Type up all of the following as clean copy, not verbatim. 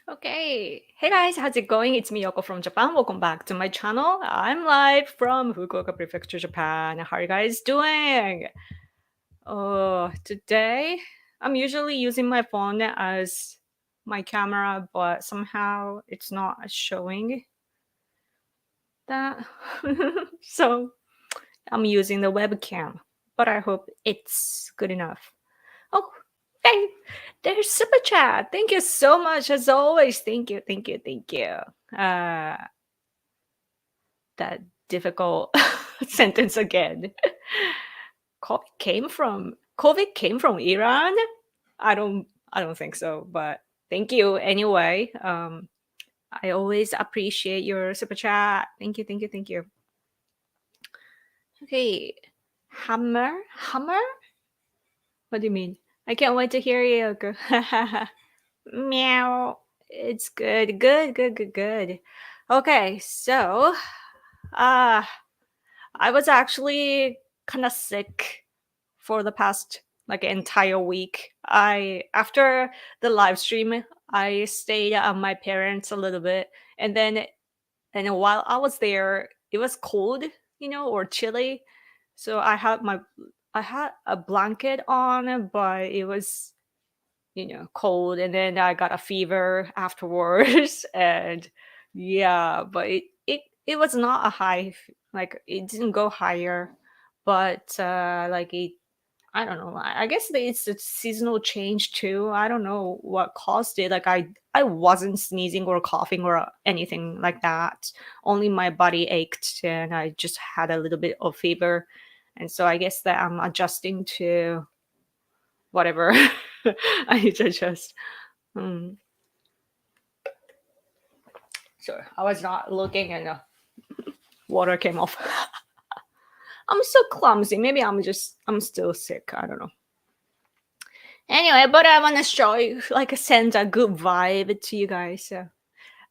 Okay. Hey guys, how's it going? It's Miyoko from Japan. Welcome back to my channel. I'm live from Fukuoka Prefecture, Japan. How are you guys doing? Oh, today I'm usually using my phone as my camera, but somehow it's not showing that. So I'm using the webcam, but I hope it's good enough. Oh, hey, there's super chat. Thank you so much as always. Thank you, thank you, thank you. Uh, that difficult sentence again. COVID came from Iran. I don't think so, but thank you anyway. I always appreciate your super chat. Thank you, thank you, thank you. Okay, hammer. What do you mean? I can't wait to hear you. Meow. It's good, good, good, good, good. Okay, so uh I was actually kind of sick for the past like entire week. I after the live stream, I stayed at my parents a little bit, and then while I was there, it was cold, or chilly. So I had a blanket on, but it was cold, and then I got a fever afterwards. And yeah, but it was not a high, like it didn't go higher, but like it I don't know. I guess it's a seasonal change too. I don't know what caused it. Like I wasn't sneezing or coughing or anything like that. Only my body ached and I just had a little bit of fever. And so I guess that I'm adjusting to whatever I need to adjust. Hmm. So I was not looking and water came off. I'm so clumsy. Maybe I'm still sick. I don't know. Anyway, but I want to show you, like, send a good vibe to you guys. So,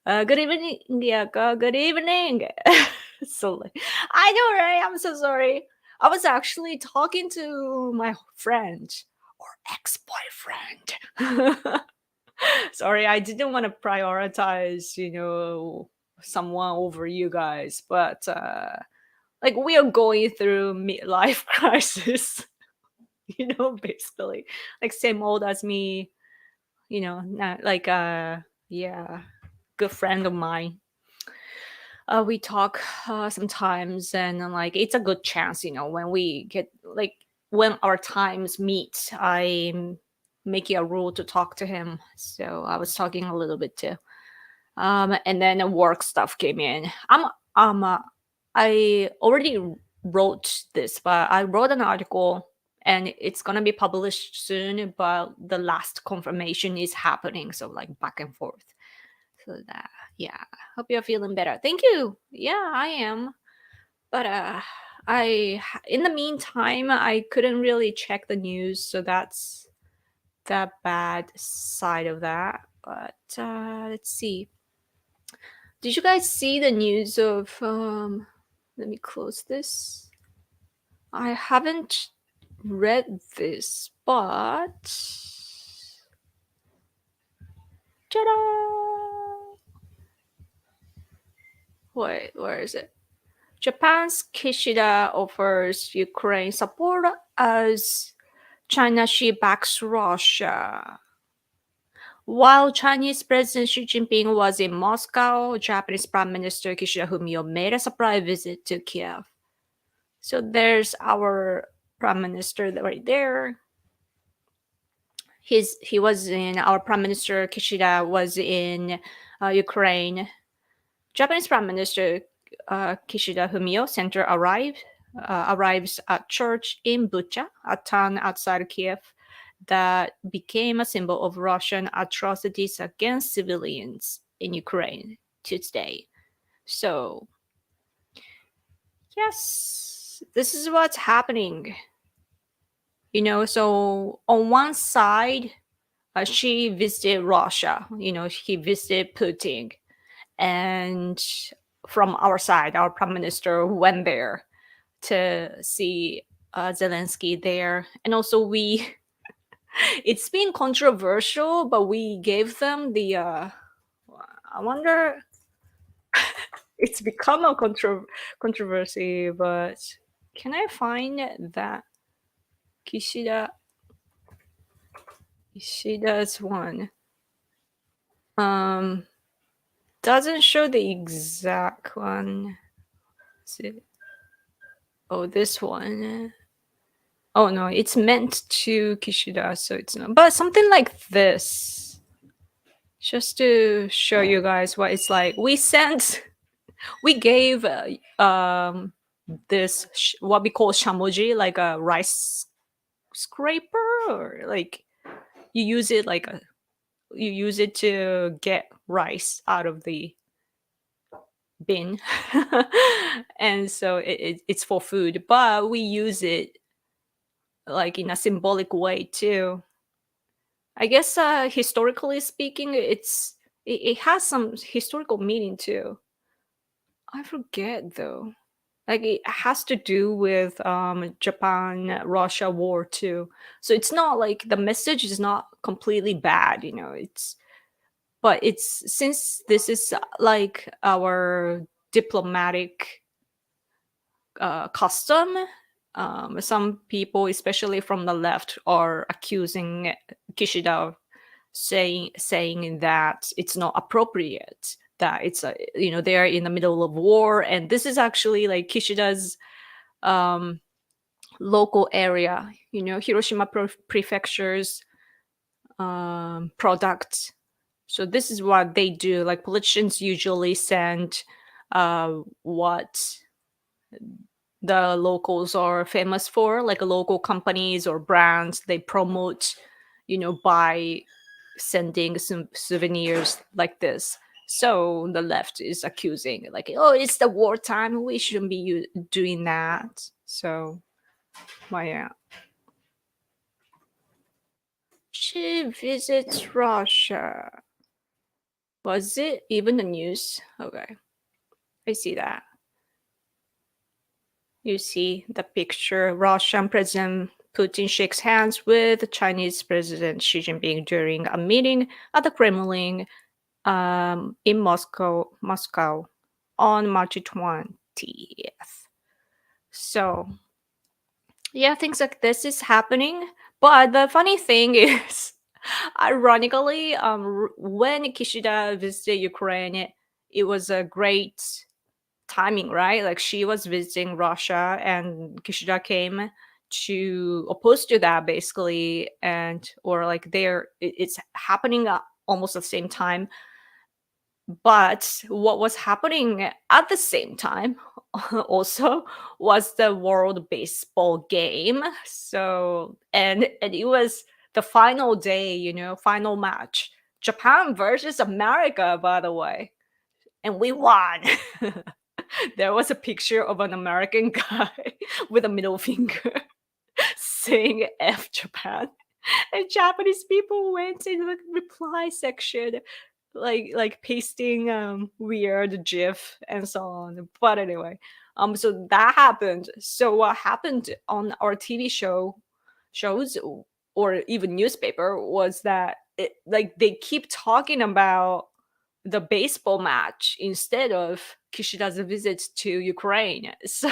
good evening, Yaka. Good evening. So, I know, right? I'm so sorry. I was actually talking to my friend or ex-boyfriend. Sorry, I didn't want to prioritize, someone over you guys, but like we are going through midlife crisis. Basically, like same old as me. Not like yeah, good friend of mine. We talk sometimes, and like it's a good chance, when we get like when our times meet. I'm making a rule to talk to him, so I was talking a little bit too. And then the work stuff came in. I already wrote this, but I wrote an article and it's gonna be published soon. But the last confirmation is happening, so like back and forth. So that, yeah. Hope you're feeling better. Thank you. Yeah, I am. But in the meantime, I couldn't really check the news, so that's the bad side of that. But let's see. Did you guys see the news of let me close this. I haven't read this, but ta-da! Wait, where is it? Japan's Kishida offers Ukraine support as China she backs Russia. While Chinese President Xi Jinping was in Moscow, Japanese Prime Minister Kishida Fumio made a surprise visit to Kiev. So there's our Prime Minister right there. He was in Our Prime Minister Kishida was in Ukraine. Japanese Prime Minister Kishida Fumio Center arrives at church in Bucha, a town outside Kiev that became a symbol of Russian atrocities against civilians in Ukraine Tuesday. So, yes, this is what's happening. So on one side, she visited Russia, he visited Putin. And from our side, our prime minister went there to see Zelensky there. And also it's been controversial, but we gave them the I wonder. It's become a controversy, but can I find that Kishida Kishida's one? Um, doesn't show the exact one. Is it? Oh, this one. Oh no, it's meant to Kishida, so it's not. But something like this, just to show you guys what it's like. We gave this what we call shamoji, like a rice scraper, or like you use it like a you use it to get rice out of the bin, and so it's for food. But we use it like in a symbolic way too. I guess historically speaking, it has some historical meaning too. I forget though. Like it has to do with Japan Russia war too. So it's not like the message is not completely bad, you know. It's since this is like our diplomatic custom. Some people, especially from the left, are accusing Kishida of saying that it's not appropriate, that it's a, you know, they are in the middle of war, and this is actually like Kishida's um, local area, you know, Hiroshima prefecture's product. So this is what they do. Like politicians usually send what the locals are famous for, like local companies or brands. They promote, you know, by sending some souvenirs like this. So the left is accusing, like, oh, it's the wartime. We shouldn't be doing that. So, well, yeah. She visits Russia. Was it even the news? Okay, I see that. You see the picture. Russian President Putin shakes hands with Chinese President Xi Jinping during a meeting at the Kremlin in Moscow on March 20th. So, yeah, things like this is happening. But the funny thing is, ironically, when Kishida visited Ukraine, it was a great timing, right? Like she was visiting Russia and Kishida came to oppose to that basically, and or like it's happening at almost the same time. But what was happening at the same time also was the World Baseball game. So and it was the final day, you know, final match. Japan versus America, by the way. And we won. There was a picture of an American guy with a middle finger saying F Japan. And Japanese people went in the reply section like pasting weird gif and so on. But anyway, so that happened. So what happened on our TV shows or even newspaper was that like they keep talking about the baseball match instead of Kishida's visit to Ukraine. So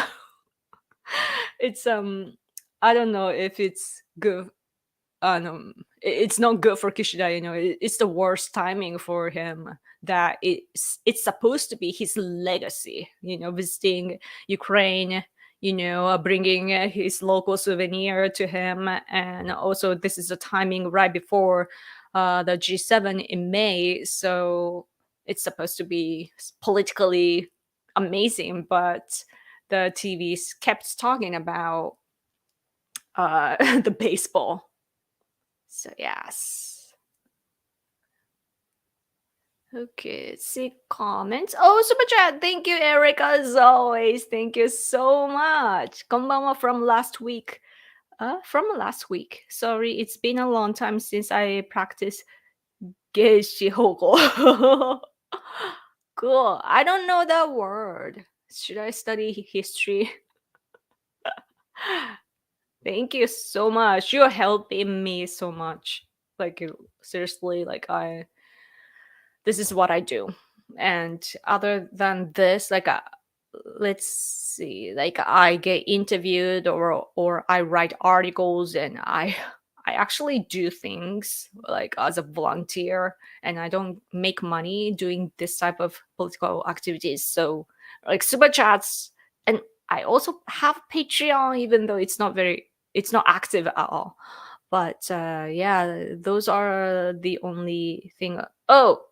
it's I don't know if it's good. No, it's not good for Kishida. You know, it's the worst timing for him. That it's supposed to be his legacy. You know, visiting Ukraine. You know, bringing his local souvenir to him, and also this is a timing right before the G7 in May. So it's supposed to be politically amazing, but the TVs kept talking about the baseball. So yes. Okay, let's see comments. Oh, super chat. Thank you, Eric, as always. Thank you so much. Konbanwa from last week. From last week. Sorry, it's been a long time since I practiced Geshi Hogo. Cool. I don't know that word. Should I study history? Thank you so much. You're helping me so much. Like seriously, like this is what I do. And other than this, like let's see, like I get interviewed, or I write articles, and I actually do things like as a volunteer, and I don't make money doing this type of political activities. So like super chats, and I also have Patreon, even though it's not active at all. But yeah, those are the only thing. Oh,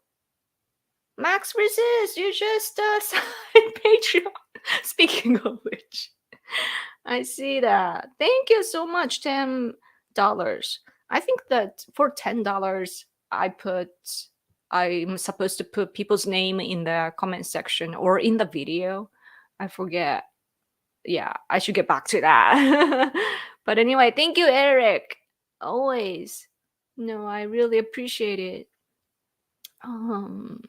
Max Resist, you just signed Patreon. Speaking of which, I see that. Thank you so much. $10. I think that for $10, I'm supposed to put people's name in the comment section or in the video. I forget. Yeah, I should get back to that. But anyway, thank you, Eric. Always. No, I really appreciate it. Um,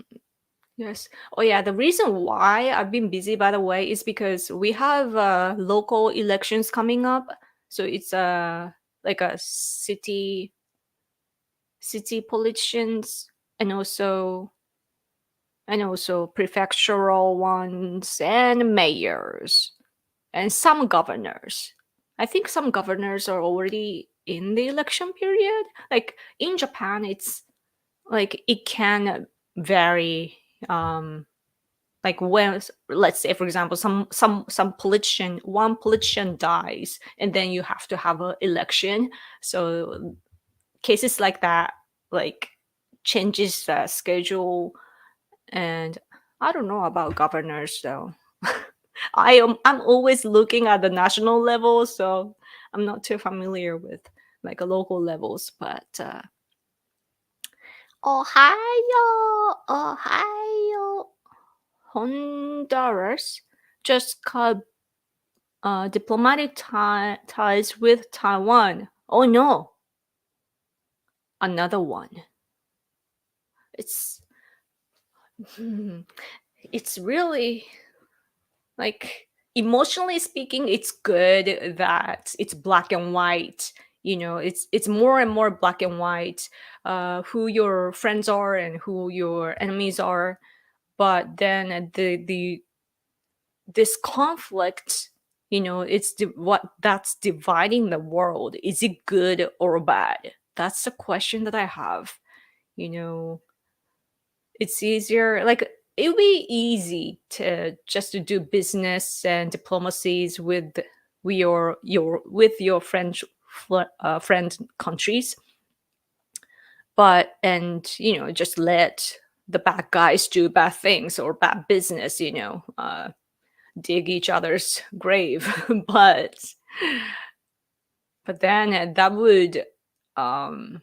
Yes. Oh, yeah. The reason why I've been busy, by the way, is because we have local elections coming up. So it's like a city politicians, and also prefectural ones and mayors and some governors. I think some governors are already in the election period. Like in Japan, it's like it can vary. Like when, let's say for example, some politician one politician dies, and then you have to have an election. So cases like that, like, changes the schedule. And I don't know about governors though. I'm always looking at the national level, so I'm not too familiar with like a local levels. But Ohio, Honduras just cut diplomatic ties with Taiwan. Oh no, another one. It's hmm, it's really, like, emotionally speaking, it's good that it's black and white. It's more and more black and white. Who your friends are and who your enemies are. But then the this conflict, it's what that's dividing the world. Is it good or bad? That's the question that I have. you know it's easier, like, it would be easy to just to do business and diplomacies with your friend countries. But and just let the bad guys do bad things or bad business, dig each other's grave. But then that would um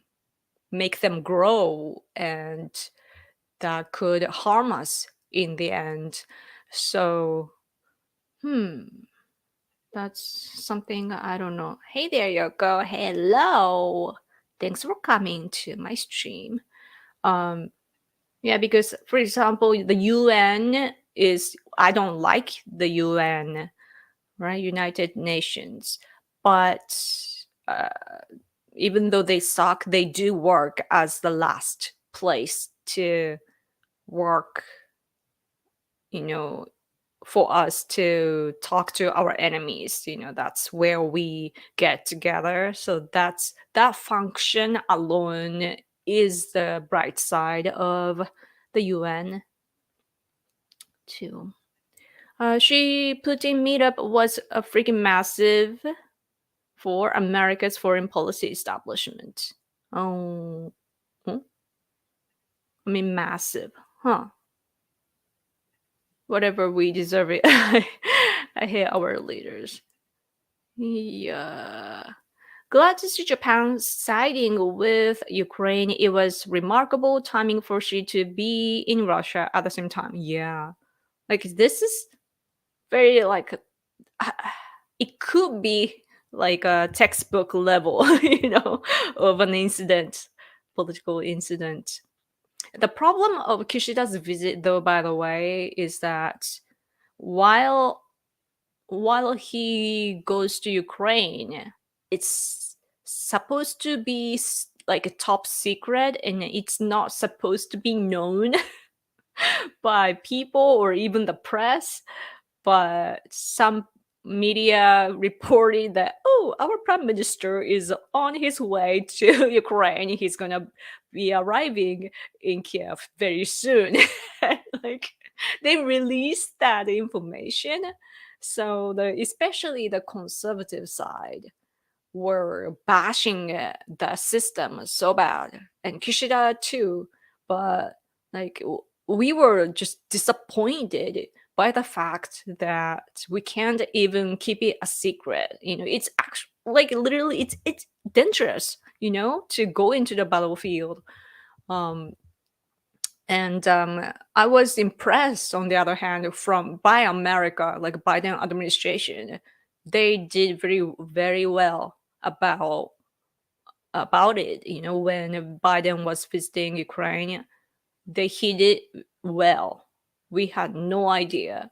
make them grow, and that could harm us in the end. So, hmm, that's something I don't know. Hey, there you go. Hello. Thanks for coming to my stream. Um, yeah, because for example, the UN is, I don't like the UN, right? United Nations. But uh, even though they suck, they do work as the last place to work, you know, for us to talk to our enemies. That's where we get together. So that function alone is the bright side of the UN too. She Putin meetup was a freaking massive for America's foreign policy establishment. Oh, hmm? I mean, massive, huh? Whatever, we deserve it. I hate our leaders. Yeah. Glad to see Japan siding with Ukraine. It was remarkable timing for she to be in Russia at the same time. Yeah. Like, this is very, like, it could be like a textbook level, of an incident, political incident. The problem of Kishida's visit, though, by the way, is that while while he goes to Ukraine, it's supposed to be like a top secret, and it's not supposed to be known. by people or even the press, but some media reported that, oh, our prime minister is on his way to Ukraine. He's gonna be arriving in Kiev very soon. Like they released that information. So especially the conservative side were bashing the system so bad, and Kishida too. But like we were just disappointed by the fact that we can't even keep it a secret. It's actually like literally it's dangerous. To go into the battlefield. Um, and I was impressed, on the other hand, from by America, like Biden administration. They did very very well about it. When Biden was visiting Ukraine, they hid it well. We had no idea,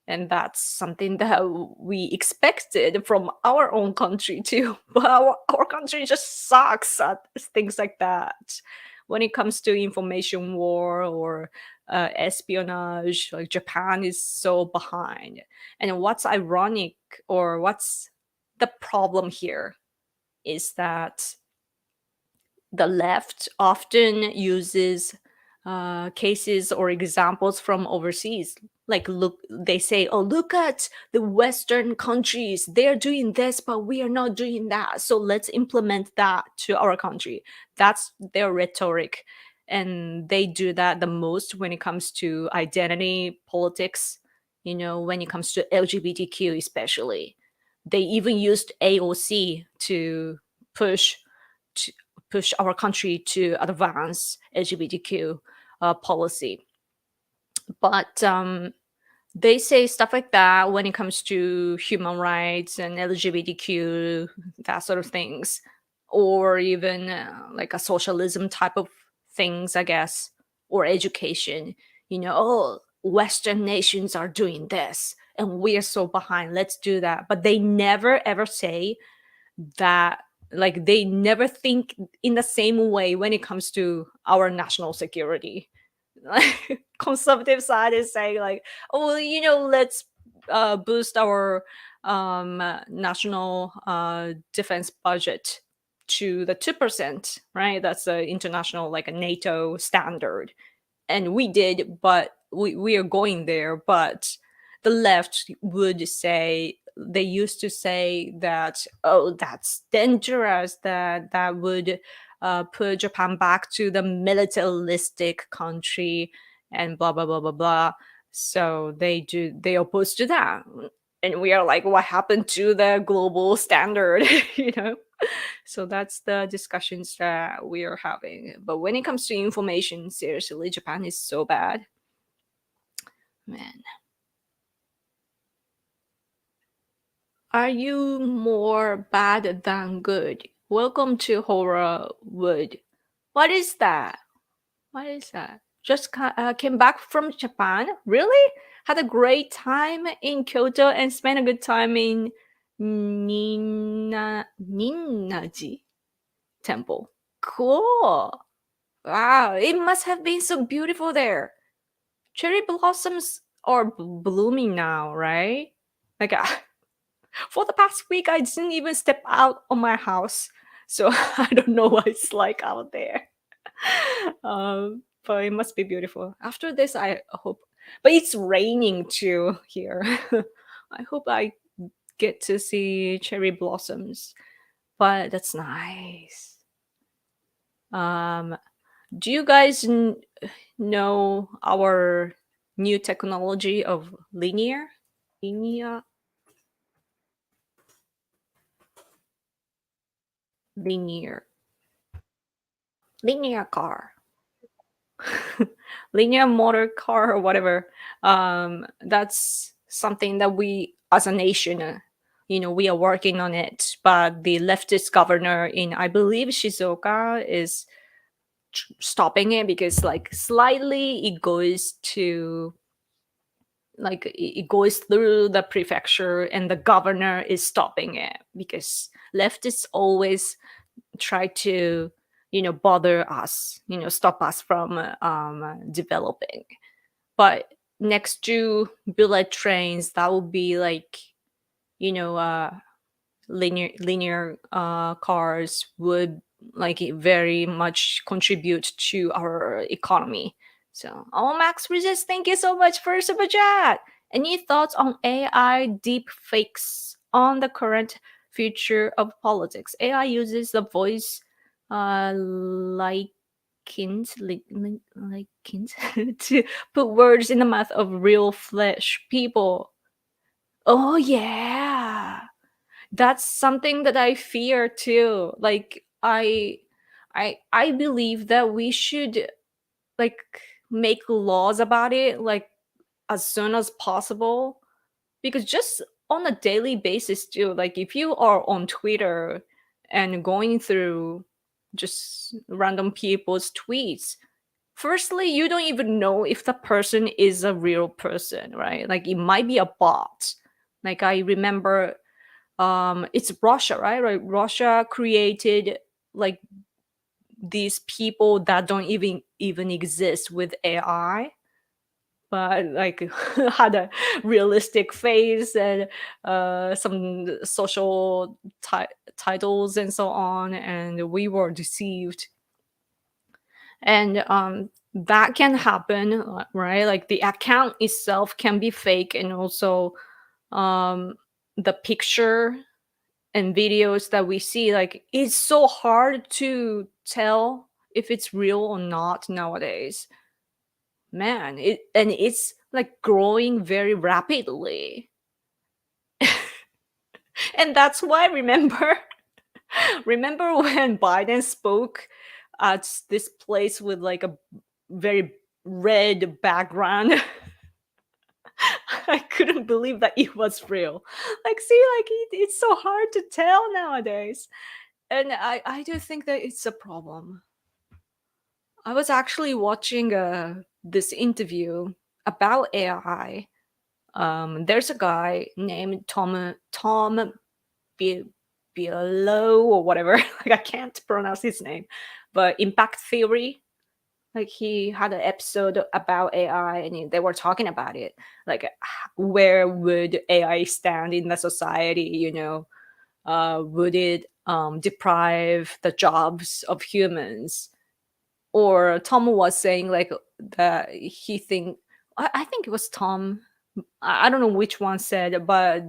and that's something that we expected from our own country too. But our country just sucks at things like that. When it comes to information war or espionage, like Japan is so behind. And what's ironic, or what's the problem here, is that the left often uses cases or examples from overseas. Like, look, they say, oh, look at the Western countries. They're doing this, but we are not doing that. So let's implement that to our country. That's their rhetoric. And they do that the most when it comes to identity politics, when it comes to LGBTQ, especially. They even used AOC to push to push our country to advance LGBTQ policy. But they say stuff like that when it comes to human rights and LGBTQ, that sort of things, or even like a socialism type of things, I guess, or education. Oh, Western nations are doing this and we are so behind. Let's do that. But they never ever say that, like, they never think in the same way when it comes to our national security. Like, conservative side is saying like, oh well, let's boost our national defense budget to the 2%, right? That's a international, like a NATO standard, and we did, but we are going there. But the left would say, they used to say that, oh, that's dangerous, that would put Japan back to the militaristic country, and blah blah blah blah blah. So they oppose to that, and we are like, what happened to the global standard? you know so that's the discussions that we are having. But when it comes to information, seriously, Japan is so bad, man. Are you more bad than good? Welcome to Horror Wood. What is that? What is that? Just came back from Japan? Really? Had a great time in Kyoto and spent a good time in Ninnaji Temple. Cool. Wow, it must have been so beautiful there. Cherry blossoms are blooming now, right? Like, for the past week, I didn't even step out of my house, so I don't know what it's like out there. But it must be beautiful. After this, I hope. But it's raining too here. I hope I get to see cherry blossoms. But that's nice. Um, do you guys know our new technology of linear linear linear car? Linear motor car, or whatever. That's something that we as a nation, we are working on it, but the leftist governor in, I believe, Shizuoka is stopping it, because like slightly it goes to, like, it goes through the prefecture, and the governor is stopping it, because leftists always try to bother us, stop us from developing. But next to bullet trains, that would be like, you know, linear cars would like very much contribute to our economy. So, oh, Max Resist, thank you so much for super chat. Any thoughts on AI deep fakes on the current future of politics? AI uses the voice like kins to put words in the mouth of real flesh people. Oh yeah, that's something that I fear too. Like I believe that we should like make laws about it like as soon as possible, because just on a daily basis too, like if you are on Twitter and going through just random people's tweets, firstly you don't even know if the person is a real person, right? Like it might be a bot. Like I remember it's Russia, right? Right, Russia created like these people that don't even exist with AI, but like had a realistic face and some social titles and so on, and we were deceived. And that can happen, right? Like the account itself can be fake, and also um the picture and videos that we see, like it's so hard to tell if it's real or not nowadays, man. It's like growing very rapidly. And that's why, remember remember when Biden spoke at this place with like a very red background? I couldn't believe that it was real. Like see, like it's so hard to tell nowadays. And I do think that it's a problem. I was actually watching this interview about AI. There's a guy named Tom Bi- Bigelow or whatever. Like I can't pronounce his name, but Impact Theory. Like he had an episode about AI, and they were talking about it. Like where would AI stand in the society? Would it deprive the jobs of humans? Or Tom was saying like that he think, I think it was Tom. I don't know which one said, but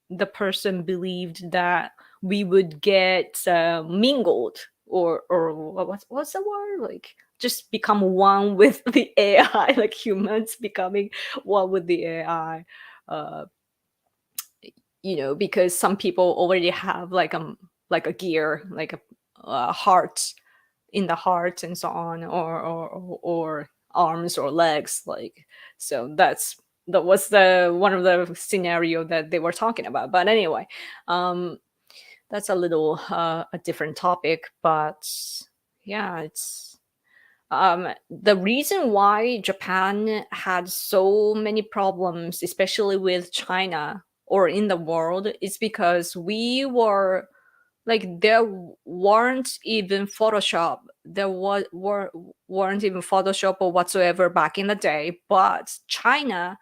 the person believed that we would get mingled, or what's the word, like just become one with the AI, like humans becoming one with the AI. Uh, because some people already have like a gear, like a heart in the heart and so on, or arms or legs, like. So that was the one of the scenario that they were talking about. But anyway, um that's a little a different topic. But yeah, it's the reason why Japan had so many problems, especially with China or in the world, is because we were like there weren't even Photoshop. Weren't even Photoshop or whatsoever back in the day. But China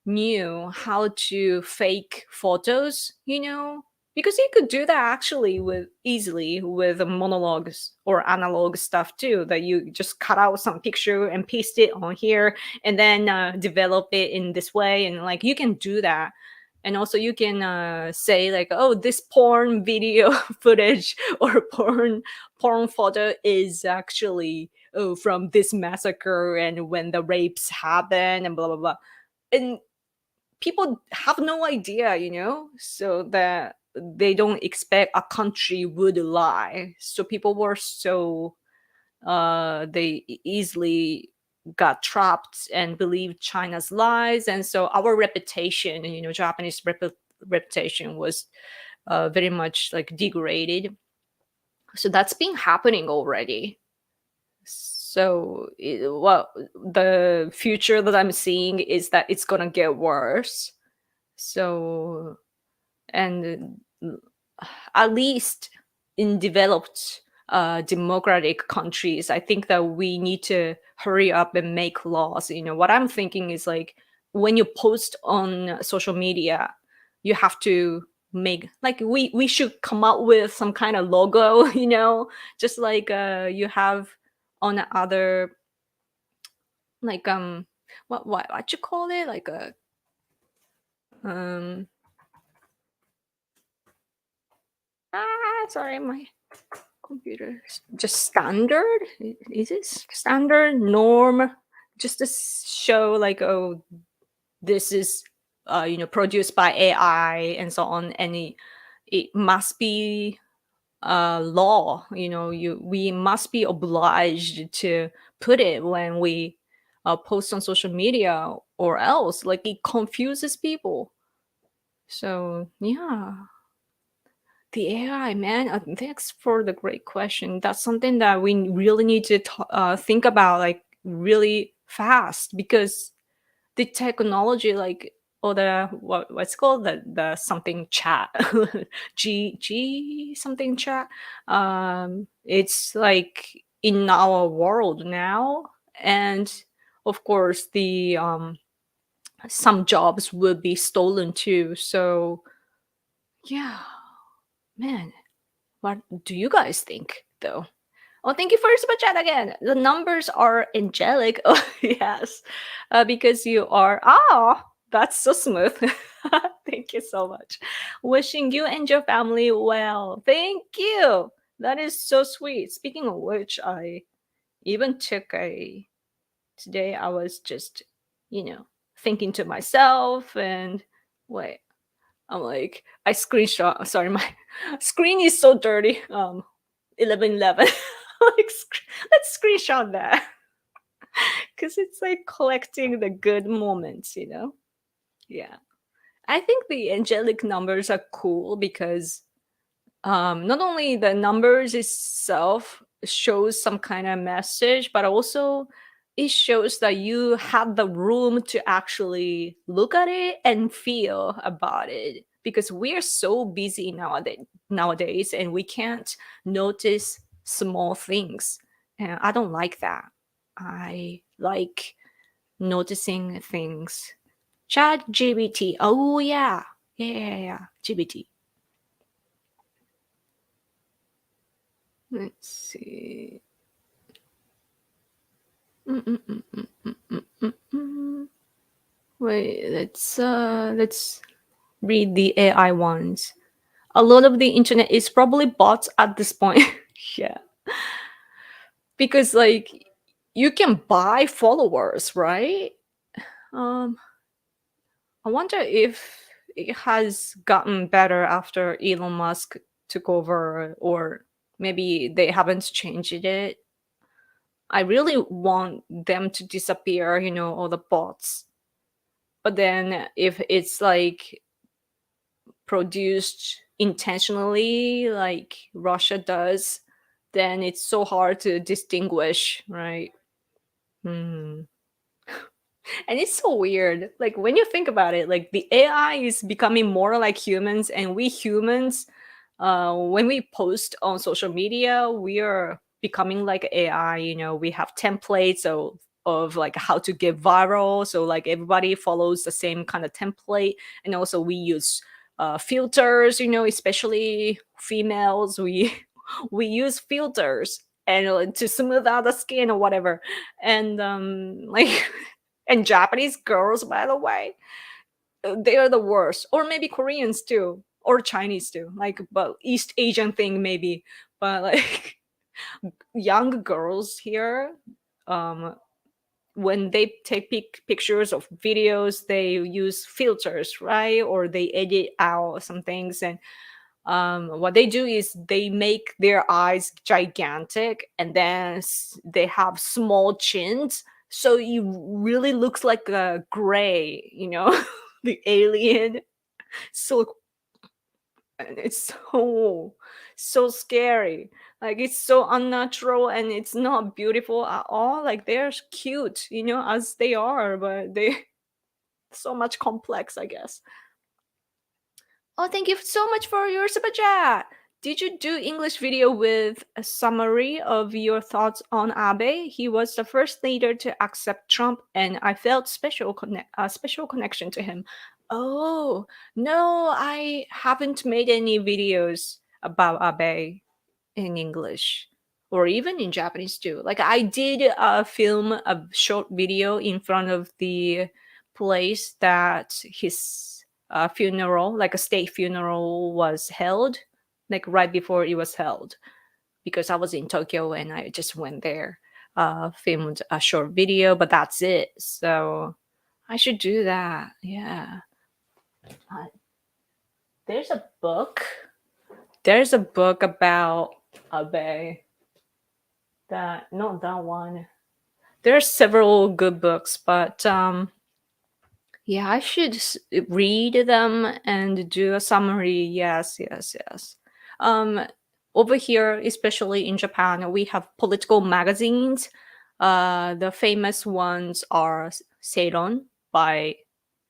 knew how to fake photos, because you could do that actually with easily with monologues or analog stuff too, that you just cut out some picture and paste it on here, and then develop it in this way, and like you can do that. And also you can say like, oh, this porn video footage or porn photo is actually, oh, from this massacre and when the rapes happen and blah blah blah. And people have no idea, so that they don't expect a country would lie. So people were so they easily got trapped and believed China's lies. And so our reputation, Japanese reputation was very much like degraded. So that's been happening already. So well, the future that I'm seeing is that it's gonna get worse. So, and at least in developed democratic countries. I think that we need to hurry up and make laws. What I'm thinking is like when you post on social media, you have to make like we should come up with some kind of logo, just like you have on other like what you call it like a um sorry, my computer just standard, is it standard norm, just to show like, oh, this is produced by AI and so on, and it must be law. We must be obliged to put it when we post on social media, or else like it confuses people. So yeah, the AI, man. Thanks for the great question. That's something that we really need to think about, like really fast, because the technology, like, or the what's called the something chat, g something chat. It's like in our world now, and of course the some jobs will be stolen too. So yeah, man, what do you guys think though? Oh, thank you for your super chat again. The numbers are angelic. Oh, yes. Because you are. Oh, that's so smooth. Thank you so much. Wishing you and your family well. Thank you. That is so sweet. Speaking of which, I even took a. Today, I was just, you know, thinking to myself, and wait, I'm like, I screenshot. Sorry, my screen is so dirty. 1111. Like, let's screenshot that because it's like collecting the good moments. Yeah, I think the angelic numbers are cool because not only the numbers itself shows some kind of message, but also it shows that you have the room to actually look at it and feel about it, because we're so busy nowadays, and we can't notice small things, and I don't like that. I like noticing things. Chat GBT. Oh yeah, yeah. GBT. Let's see. Mm. Wait, let's read the AI ones. A lot of the internet is probably bots at this point. Yeah, because like you can buy followers, right? Um, I wonder if it has gotten better after Elon Musk took over, or maybe they haven't changed it. I really want them to disappear, all the bots. But then if it's like produced intentionally, like Russia does, then it's so hard to distinguish, right? Hmm. And it's so weird. Like when you think about it, like the AI is becoming more like humans, and we humans, when we post on social media, we are becoming like AI. We have templates of like how to get viral. So like everybody follows the same kind of template, and also we use filters. Especially females, we we use filters and to smooth out the skin or whatever, and like and Japanese girls, by the way, they are the worst. Or maybe Koreans too, or Chinese too. Like, but East Asian thing maybe. But like young girls here, um, when they take pictures of videos, they use filters, right? Or they edit out some things, and what they do is they make their eyes gigantic, and then they have small chins, so it really looks like a gray, the alien. So it's so scary. Like it's so unnatural, and it's not beautiful at all. Like they're cute, as they are, but they so much complex, I guess. Oh, thank you so much for your super chat. Did you do English video with a summary of your thoughts on Abe? He was the first leader to accept Trump, and I felt a special connection to him. Oh no, I haven't made any videos about Abe in English or even in Japanese too. Like I did film a short video in front of the place that his funeral, like a state funeral, was held, like right before it was held, because I was in Tokyo and I just went there, filmed a short video, but that's it. So I should do that. Yeah. Uh, there's a book. There's a book about Abe. That not that one. There are several good books, but yeah, I should read them and do a summary. Yes, yes, yes. Um, over here, especially in Japan, we have political magazines. The famous ones are Seiron by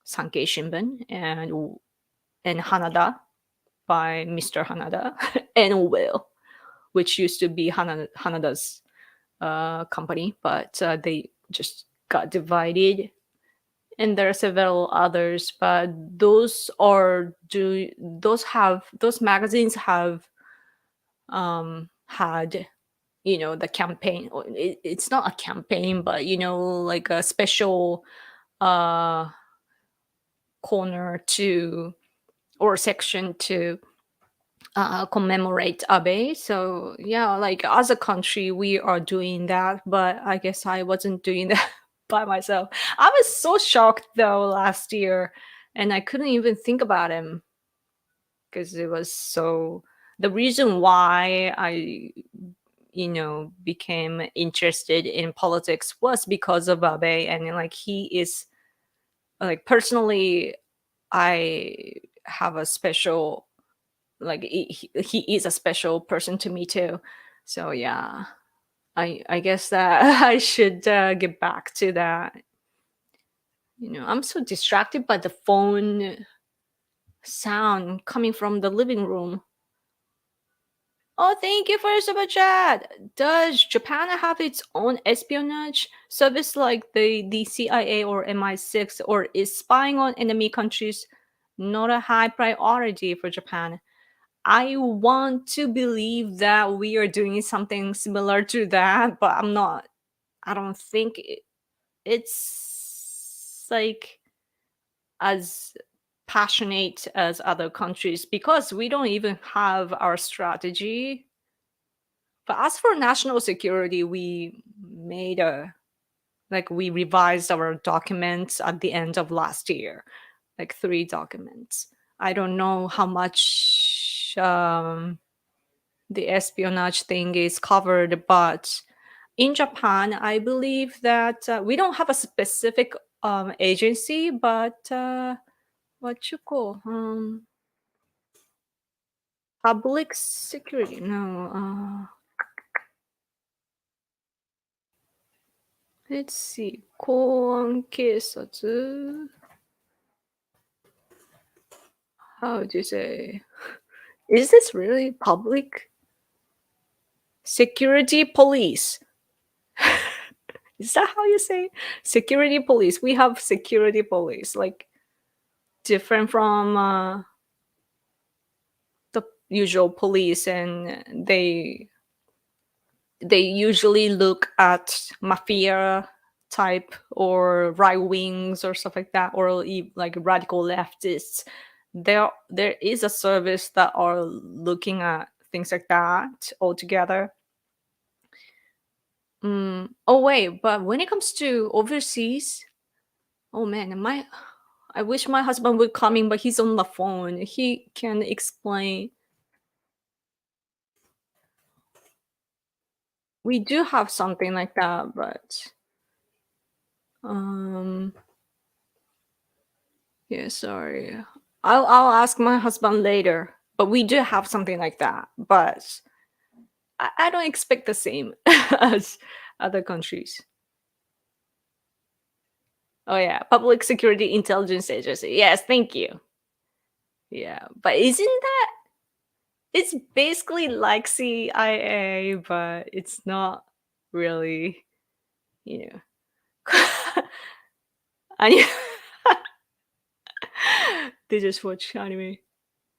Sankei Shimbun and Hanada by Mr. Hanada and Will, which used to be Hanada's company, but they just got divided. And there are several others, but those magazines have had, the campaign. It's not a campaign, but like a special uh corner to or section to commemorate Abe. So yeah, like as a country, we are doing that, but I guess I wasn't doing that by myself. I was so shocked though last year, and I couldn't even think about him because it was so. The reason why I, became interested in politics was because of Abe, and like he is, like personally, I have a special, like he is a special person to me too. So yeah, I guess that I should get back to that. I'm so distracted by the phone sound coming from the living room. Oh, thank you for your super chat. Does Japan have its own espionage service like the CIA or MI6, or is spying on enemy countries not a high priority for Japan? I want to believe that we are doing something similar to that, but I'm not. I don't think it's like as passionate as other countries because we don't even have our strategy. But as for national security, we made a like we revised our documents at the end of last year, like 3 documents. I don't know how much the espionage thing is covered, but in Japan, I believe that we don't have a specific agency, but what you call public security? No, let's see, 公安警察. How do you say? Is this really public security police? Is that how you say security police? We have security police, like different from the usual police, and they usually look at mafia type or right wings or stuff like that, or like radical leftists. There is a service that are looking at things like that altogether. Oh wait, but when it comes to overseas, oh man, I wish my husband would come in, but he's on the phone. He can explain. We do have something like that, but um yeah, sorry. I'll ask my husband later. But we do have something like that. But I don't expect the same as other countries. Oh yeah, Public Security Intelligence Agency. Yes, thank you. Yeah, but isn't that? It's basically like CIA, but it's not really, you know. I they just watch anime.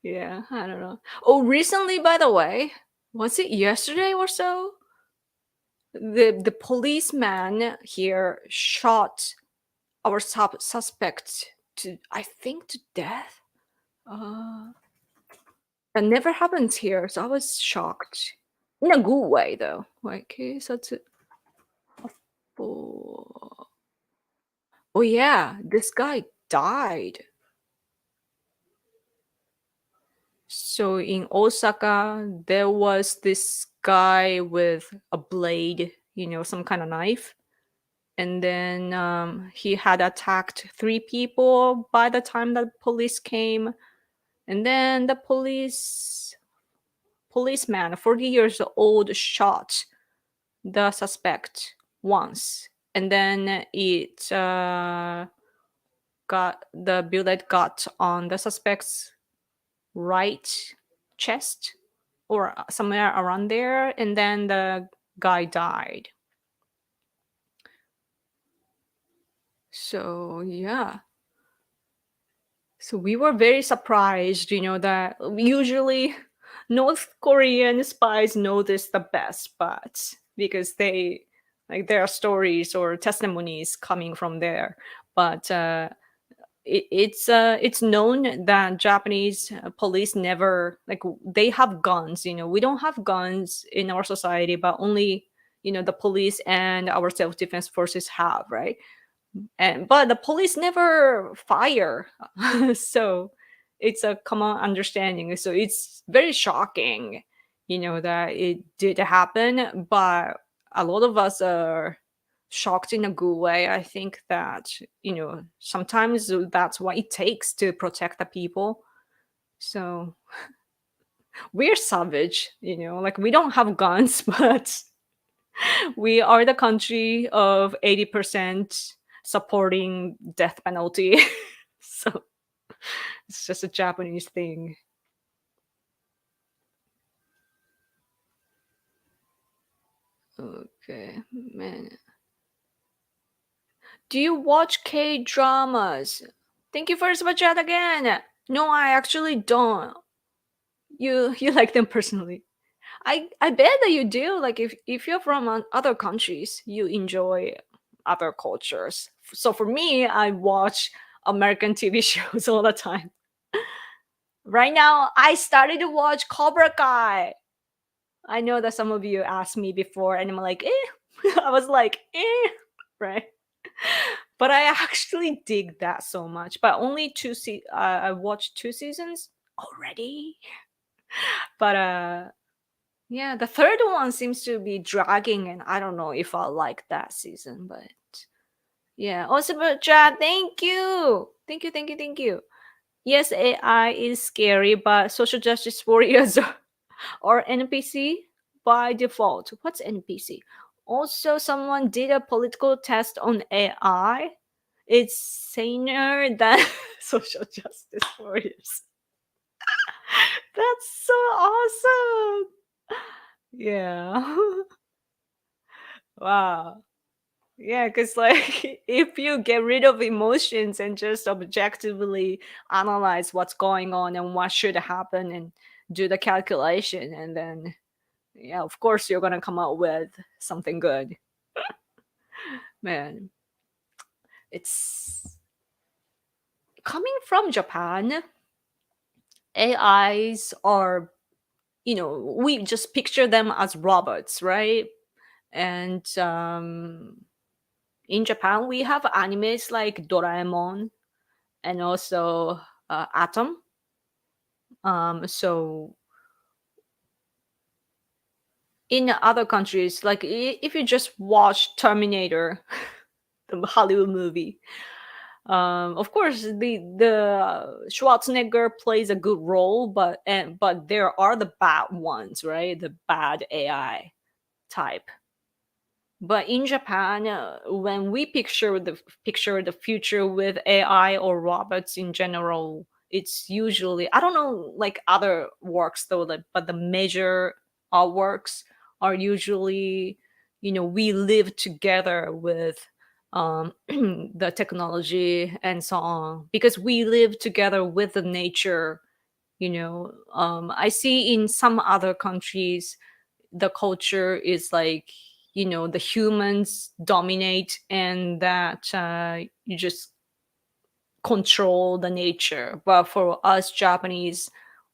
Yeah, I don't know. Oh, recently, by the way, was it yesterday or so? The policeman here shot our suspect to, I think, to death. Uh, that never happens here, so I was shocked in a good way, though. Like, such a oh, oh yeah, this guy died. So in Osaka, there was this guy with a blade, some kind of knife, and then he had attacked three people by the time that police came, and then the policeman, 40 years old, shot the suspect once, and then it got the bullet got on the suspect's right chest or somewhere around there, and then the guy died. So yeah, so we were very surprised, that usually North Korean spies know this the best, but because they like there are stories or testimonies coming from there, but it's known that Japanese police never like they have guns. We don't have guns in our society, but only the police and our self defense forces have, right? And but the police never fire, so it's a common understanding. So it's very shocking, that it did happen. But a lot of us are shocked in a good way. I think that sometimes that's what it takes to protect the people. So we're savage, like we don't have guns, but we are the country of 80% supporting death penalty. So it's just a Japanese thing. Okay, man. Do you watch K dramas? Thank you for the super chat again. No, I actually don't. You like them personally. I bet that you do. Like if you're from other countries, you enjoy other cultures. So for me, I watch American TV shows all the time. Right now, I started to watch Cobra Kai. I know that some of you asked me before, and I'm like, eh. I was like, eh, right? But I actually dig that so much. But only I watched 2 seasons already. But yeah, the third one seems to be dragging, and I don't know if I like that season. But yeah, also, but Chad, thank you, thank you, thank you, thank you. Yes, AI is scary, but social justice warriors are NPC by default. What's NPC? Also, someone did a political test on AI. It's saner than social justice warriors. That's so awesome. Yeah. Wow. Yeah, because like if you get rid of emotions and just objectively analyze what's going on and what should happen and do the calculation, and then yeah, of course you're gonna come out with something good. Man, it's coming from Japan. AIs are, we just picture them as robots, right? And in Japan, we have animes like Doraemon and also Atom. So in other countries, like if you just watch Terminator, the Hollywood movie, of course the Schwarzenegger plays a good role, but there are the bad ones, right? The bad AI type. But in Japan, when we picture the future with AI or robots in general, it's usually, I don't know like other works though, like, but the major artworks are usually, we live together with the technology and so on, because we live together with the nature. I see in some other countries the culture is like, the humans dominate, and that you just control the nature. But for us Japanese,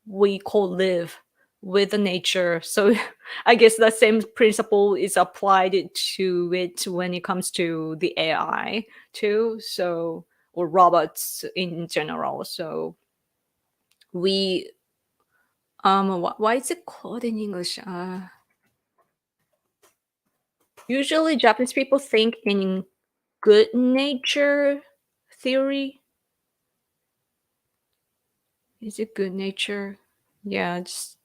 we co-live with the nature. So I guess the same principle is applied to it when it comes to the AI too. So, or robots in general. So we why is it called in English? Usually Japanese people think in good nature theory. Is it good nature? Yeah, just,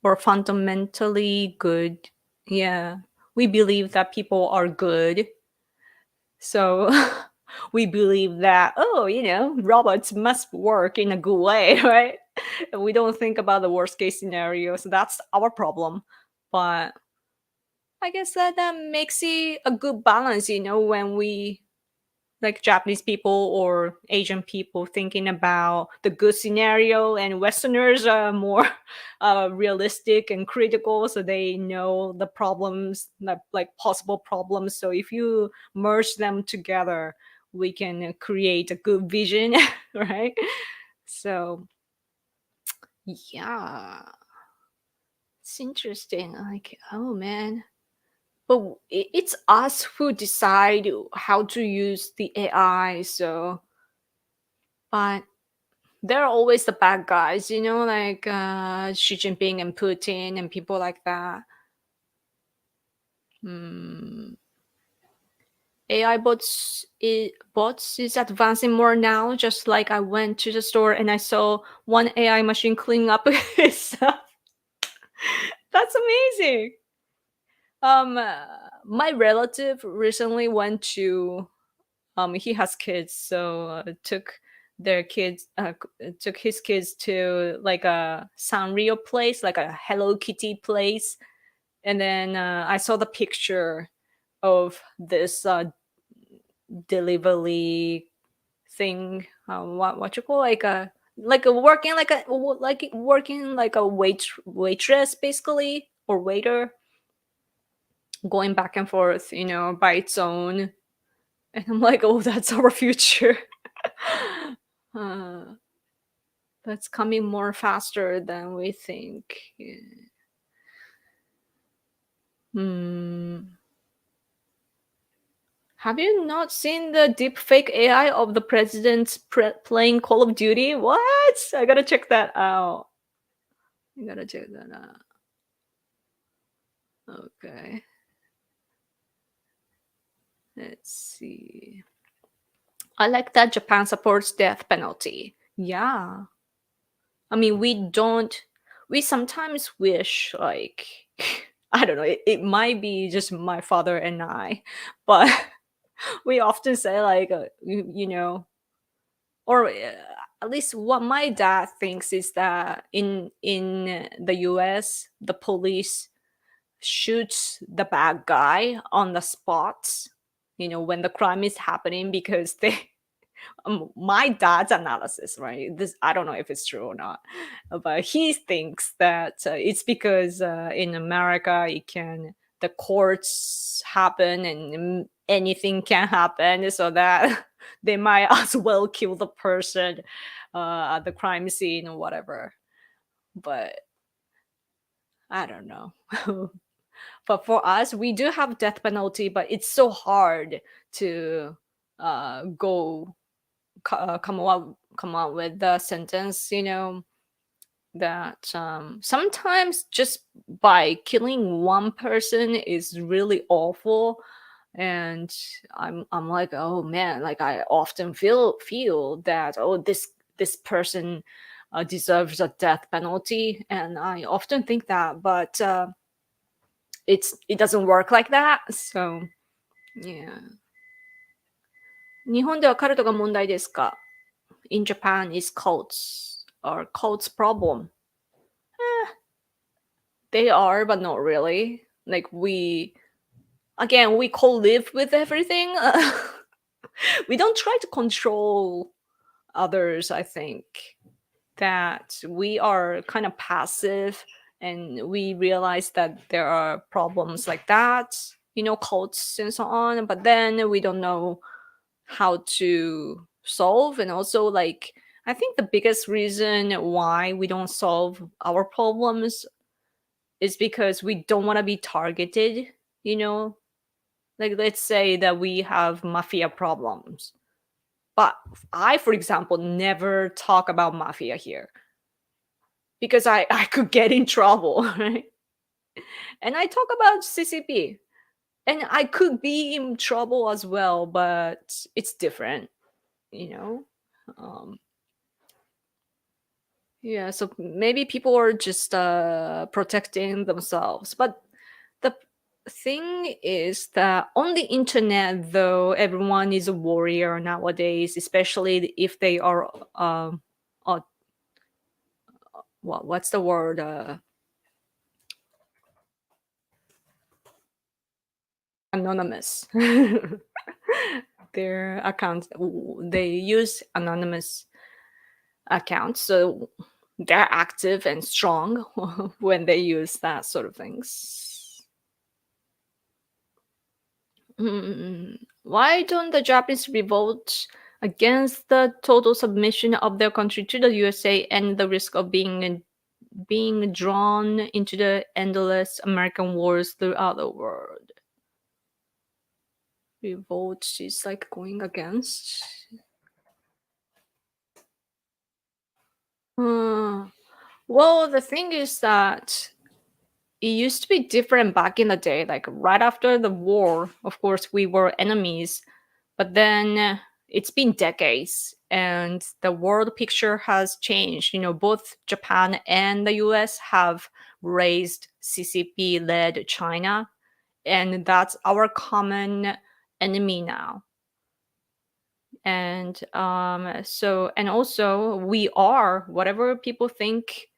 or fundamentally good. Yeah. We believe that people are good. So we believe that, oh, robots must work in a good way, right? And we don't think about the worst case scenario. So that's our problem. But I guess that makes it a good balance, when we, like Japanese people or Asian people, thinking about the good scenario, and Westerners are more realistic and critical, so they know the problems, like possible problems. So if you merge them together, we can create a good vision, right? So yeah, it's interesting. Like, oh man. But it's us who decide how to use the AI. So, but they're always the bad guys, like Xi Jinping and Putin and people like that. Hmm. AI bots is advancing more now. Just like I went to the store and I saw one AI machine cleaning up his stuff. That's amazing. My relative recently went to, he has kids, so took his kids to like a Sanrio place, like a Hello Kitty place. And then I saw the picture of this delivery thing. What you call, like a working like a waitress basically, or waiter, going back and forth, by its own. And I'm like, oh, that's our future. uh, that's coming more faster than we think. Yeah. Hmm. Have you not seen the deepfake AI of the president playing Call of Duty? What? I gotta check that out. I gotta check that out. Okay. Let's see. I like that Japan supports death penalty. Yeah. I mean, we sometimes wish, like, I don't know, it might be just my father and I, but we often say, like, or at least what my dad thinks is that in the US, the police shoots the bad guy on the spot, when the crime is happening, because they my dad's analysis, right? This, I don't know if it's true or not, but he thinks that it's because in America, the courts happen, and anything can happen, so that they might as well kill the person at the crime scene or whatever. But I don't know. But for us, we do have death penalty, but it's so hard to go come out with the sentence, that sometimes just by killing one person is really awful. And I'm like, oh man, like I often feel that, oh, this person deserves a death penalty, and I often think that. But it doesn't work like that. So yeah. 日本ではカルトが問題ですか？ in Japan is cults or cults problem. They are, but not really. Like we again, we co-live with everything. We don't try to control others. I think that we are kind of passive, and we realize that there are problems like that, cults and so on. But then we don't know how to solve. And also, like, I think the biggest reason why we don't solve our problems is because we don't want to be targeted, you know like, let's say that we have mafia problems, but I, for example, never talk about mafia here because I could get in trouble, right? And I talk about CCP, and I could be in trouble as well, but it's different, you know um yeah, so maybe people are just protecting themselves. But the thing is that on the internet, though, everyone is a warrior nowadays, especially if they are uh what's the word, anonymous. Their accounts, they use anonymous accounts, so they're active and strong when they use that sort of things. Why don't the Japanese revolt against the total submission of their country to the USA and the risk of being drawn into the endless American wars throughout the world? Revolt is like going against. Uh, well, the thing is that it used to be different back in the day. Like right after the war, of course, we were enemies, but then it's been decades and the world picture has changed. Both Japan and the US have raised CCP led China, and that's our common enemy now. And and also, we are, whatever people think,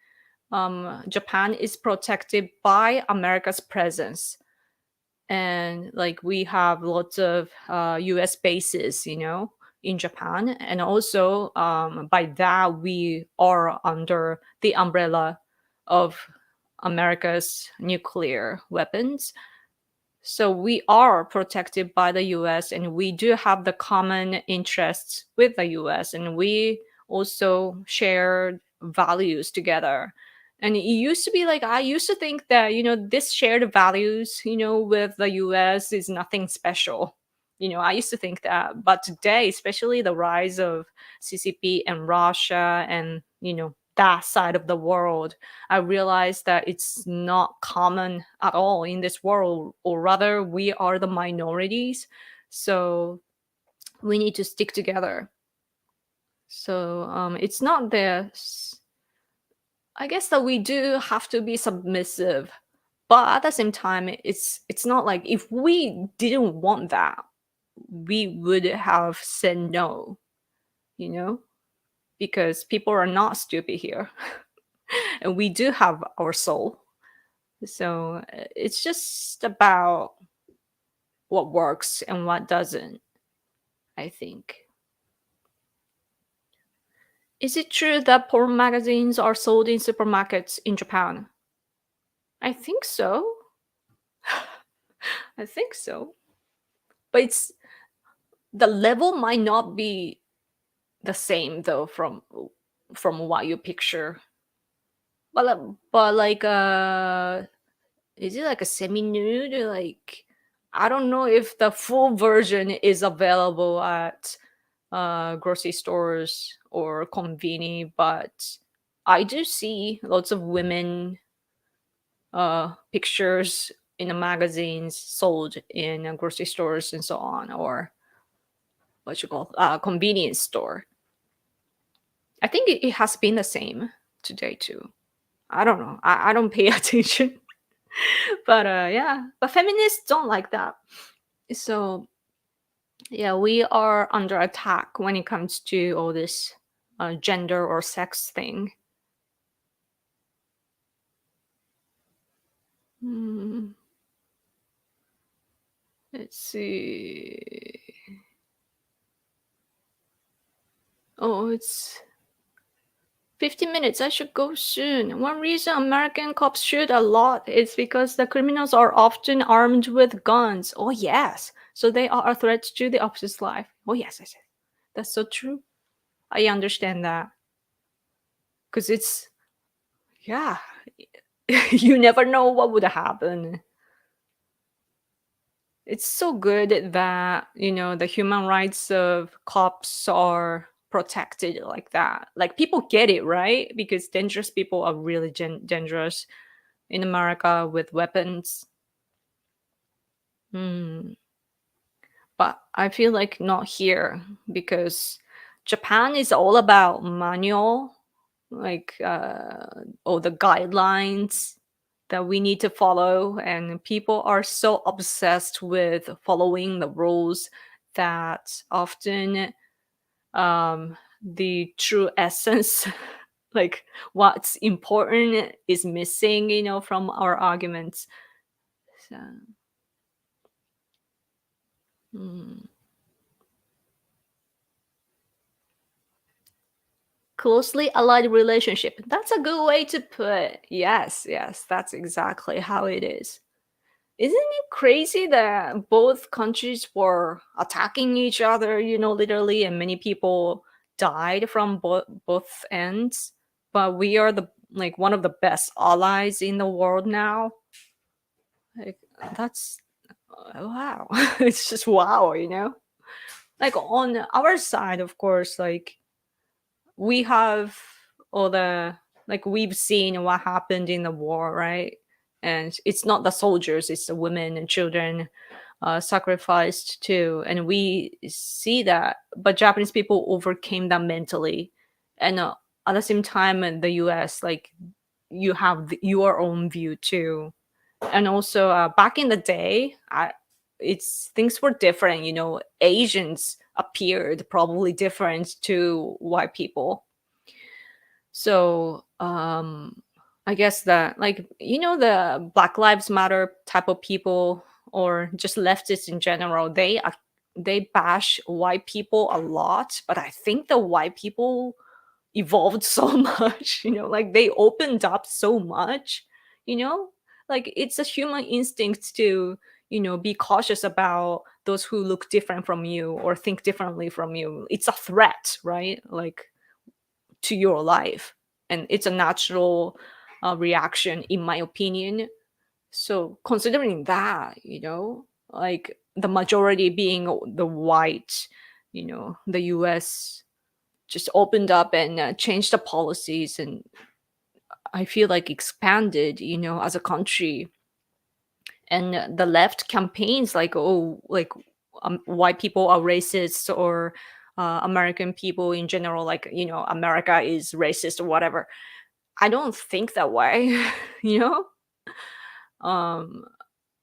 Japan is protected by America's presence. And like we have lots of US bases, in Japan. And also, by that, we are under the umbrella of America's nuclear weapons. So we are protected by the US, and we do have the common interests with the US, and we also share values together. And it used to be like, I used to think that, this shared values, with the US is nothing special. I used to think that. But today, especially the rise of CCP and Russia and, that side of the world, I realized that it's not common at all in this world, or rather, we are the minorities. So we need to stick together. So it's not this. I guess that we do have to be submissive, but at the same time, it's not like if we didn't want that, we would have said no, you know, because people are not stupid here, and we do have our soul. So it's just about what works and what doesn't, I think. Is it true that porn magazines are sold in supermarkets in Japan? I think so. I think so. But it's the level might not be the same though from what you picture. But like is it like a semi nude? Like I don't know if the full version is available at grocery stores or conveni, but I do see lots of women pictures in the magazines sold in grocery stores and so on, or what you call convenience store. I think it has been the same today too. I don't know. I don't pay attention, but yeah. But feminists don't like that. So yeah, we are under attack when it comes to all this. gender or sex thing. Hmm, let's see. Oh, it's 15 minutes. I should go soon. One reason American cops shoot a lot is because the criminals are often armed with guns. Oh, yes. So they are a threat to the opposite's life. Oh, yes, yes, yes. That's so true. I understand that. Because it's, yeah, you never know what would happen. It's so good that, the human rights of cops are protected like that. Like, people get it, right? Because dangerous people are really dangerous in America with weapons. Hmm. But I feel like not here, because Japan is all about manual, like all the guidelines that we need to follow, and people are so obsessed with following the rules that often the true essence, like what's important, is missing, from our arguments. So, mm. Closely allied relationship. That's a good way to put. Yes, yes, that's exactly how it is. Isn't it crazy that both countries were attacking each other, literally, and many people died from both ends? But we are the like one of the best allies in the world now. Like, that's wow. It's just wow. Like, on our side, of course, like, we have all the, like, we've seen what happened in the war, right? And it's not the soldiers, it's the women and children sacrificed too, and we see that. But Japanese people overcame that mentally, and at the same time in the US, like, you have your own view too. And also, back in the day, it's things were different. Asians appeared probably different to white people. So I guess that, like, the Black Lives Matter type of people, or just leftists in general, they bash white people a lot. But I think the white people evolved so much, like, they opened up so much, you know like, it's a human instinct to, be cautious about those who look different from you or think differently from you. It's a threat, right? Like, to your life, and it's a natural reaction, in my opinion. So, considering that, like, the majority being the white, the US just opened up and changed the policies, and I feel like expanded, as a country. And the left campaigns, like, oh, like, white people are racist, or American people in general, like, America is racist or whatever. I don't think that way. you know um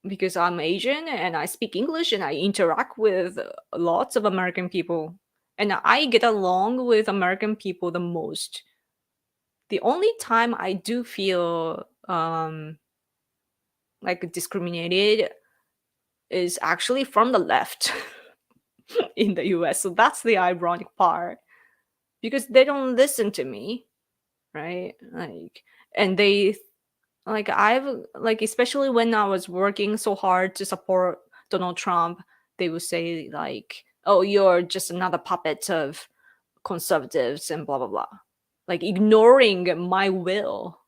because I'm Asian and I speak English and I interact with lots of American people, and I get along with American people the most. The only time I do feel like discriminated is actually from the left in the US. So that's the ironic part, because they don't listen to me, right? Like, and they, like, I've, like, especially when I was working so hard to support Donald Trump, they would say, like, "Oh, you're just another puppet of conservatives," and blah blah blah, like, ignoring my will,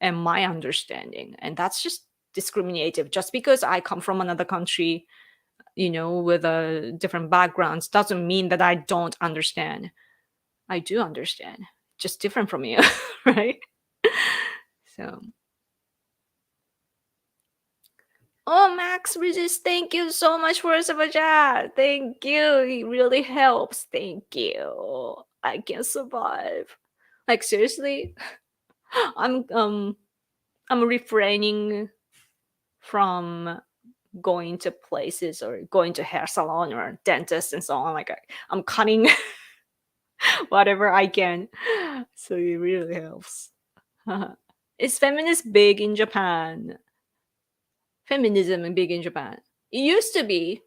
and my understanding. And that's just discriminative. Just because I come from another country, with a different backgrounds, doesn't mean that I don't understand. I do understand, just different from you. Right? So, oh, Max Regis, thank you so much for super chat. Thank you. It really helps. Thank you. I can survive. Like, seriously, I'm um I'm refraining from going to places or going to hair salon or dentist and so on. Like, I'm cutting whatever I can. So it really helps. Is feminist big in Japan? Feminism big in Japan? It used to be,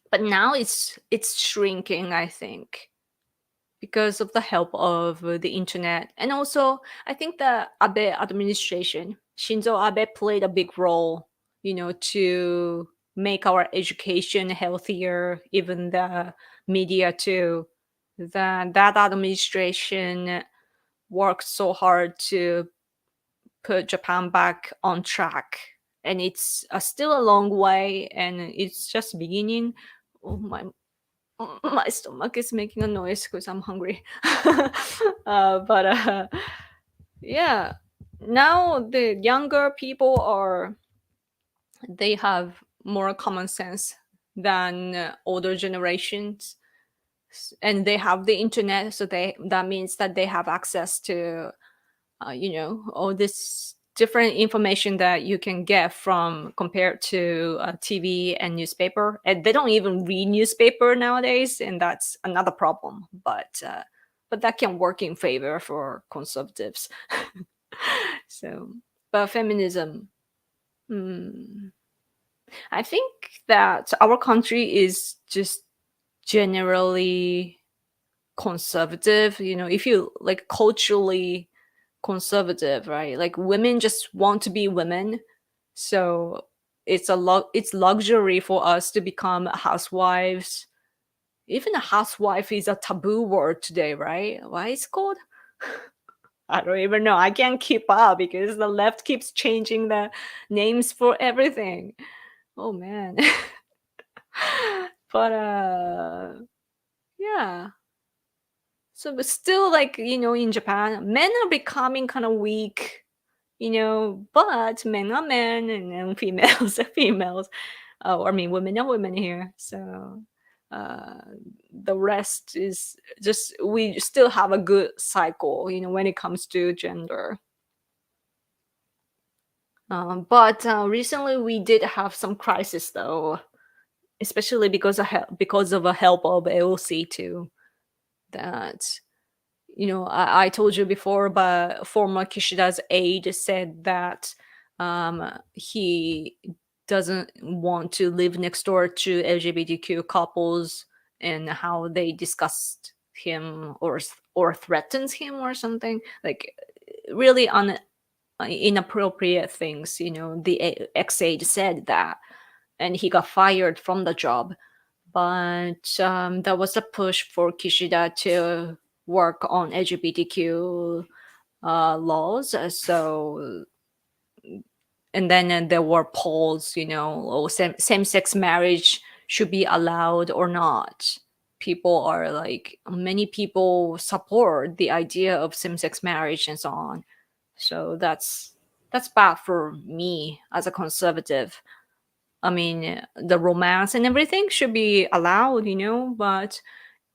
but now it's shrinking, I think, because of the help of the internet. And also, I think the Abe administration, Shinzo Abe played a big role, to make our education healthier, even the media too. That administration worked so hard to put Japan back on track. And it's still a long way, and it's just beginning. Oh my stomach is making a noise because I'm hungry. But yeah, now the younger people they have more common sense than older generations, and they have the internet, so that means that they have access to all this different information that you can get from compared to TV and newspaper. And they don't even read newspaper nowadays, and that's another problem. But that can work in favor for conservatives. So, but feminism, hmm, I think that our country is just generally conservative. If you like culturally conservative, right? Like women just want to be women. So it's luxury for us to become housewives. Even a housewife is a taboo word today, right? Why it's called? I don't even know. I can't keep up because the left keeps changing the names for everything. Oh man. But yeah. So but still, like, in Japan, men are becoming kind of weak, but men are men, and then females are females. Oh, I mean, women are women here. So uh, the rest is just, we still have a good cycle, when it comes to gender. But recently we did have some crisis though, especially because of a help of AOC too. That I told you before, but former Kishida's aide said that he doesn't want to live next door to LGBTQ couples, and how they discussed him or threatens him or something like really inappropriate things. The ex-aide said that, and he got fired from the job. But there was a push for Kishida to work on LGBTQ laws. So, and then there were polls, oh, same-sex marriage should be allowed or not. People are like, many people support the idea of same-sex marriage and so on. So that's bad for me as a conservative. I mean, the romance and everything should be allowed, but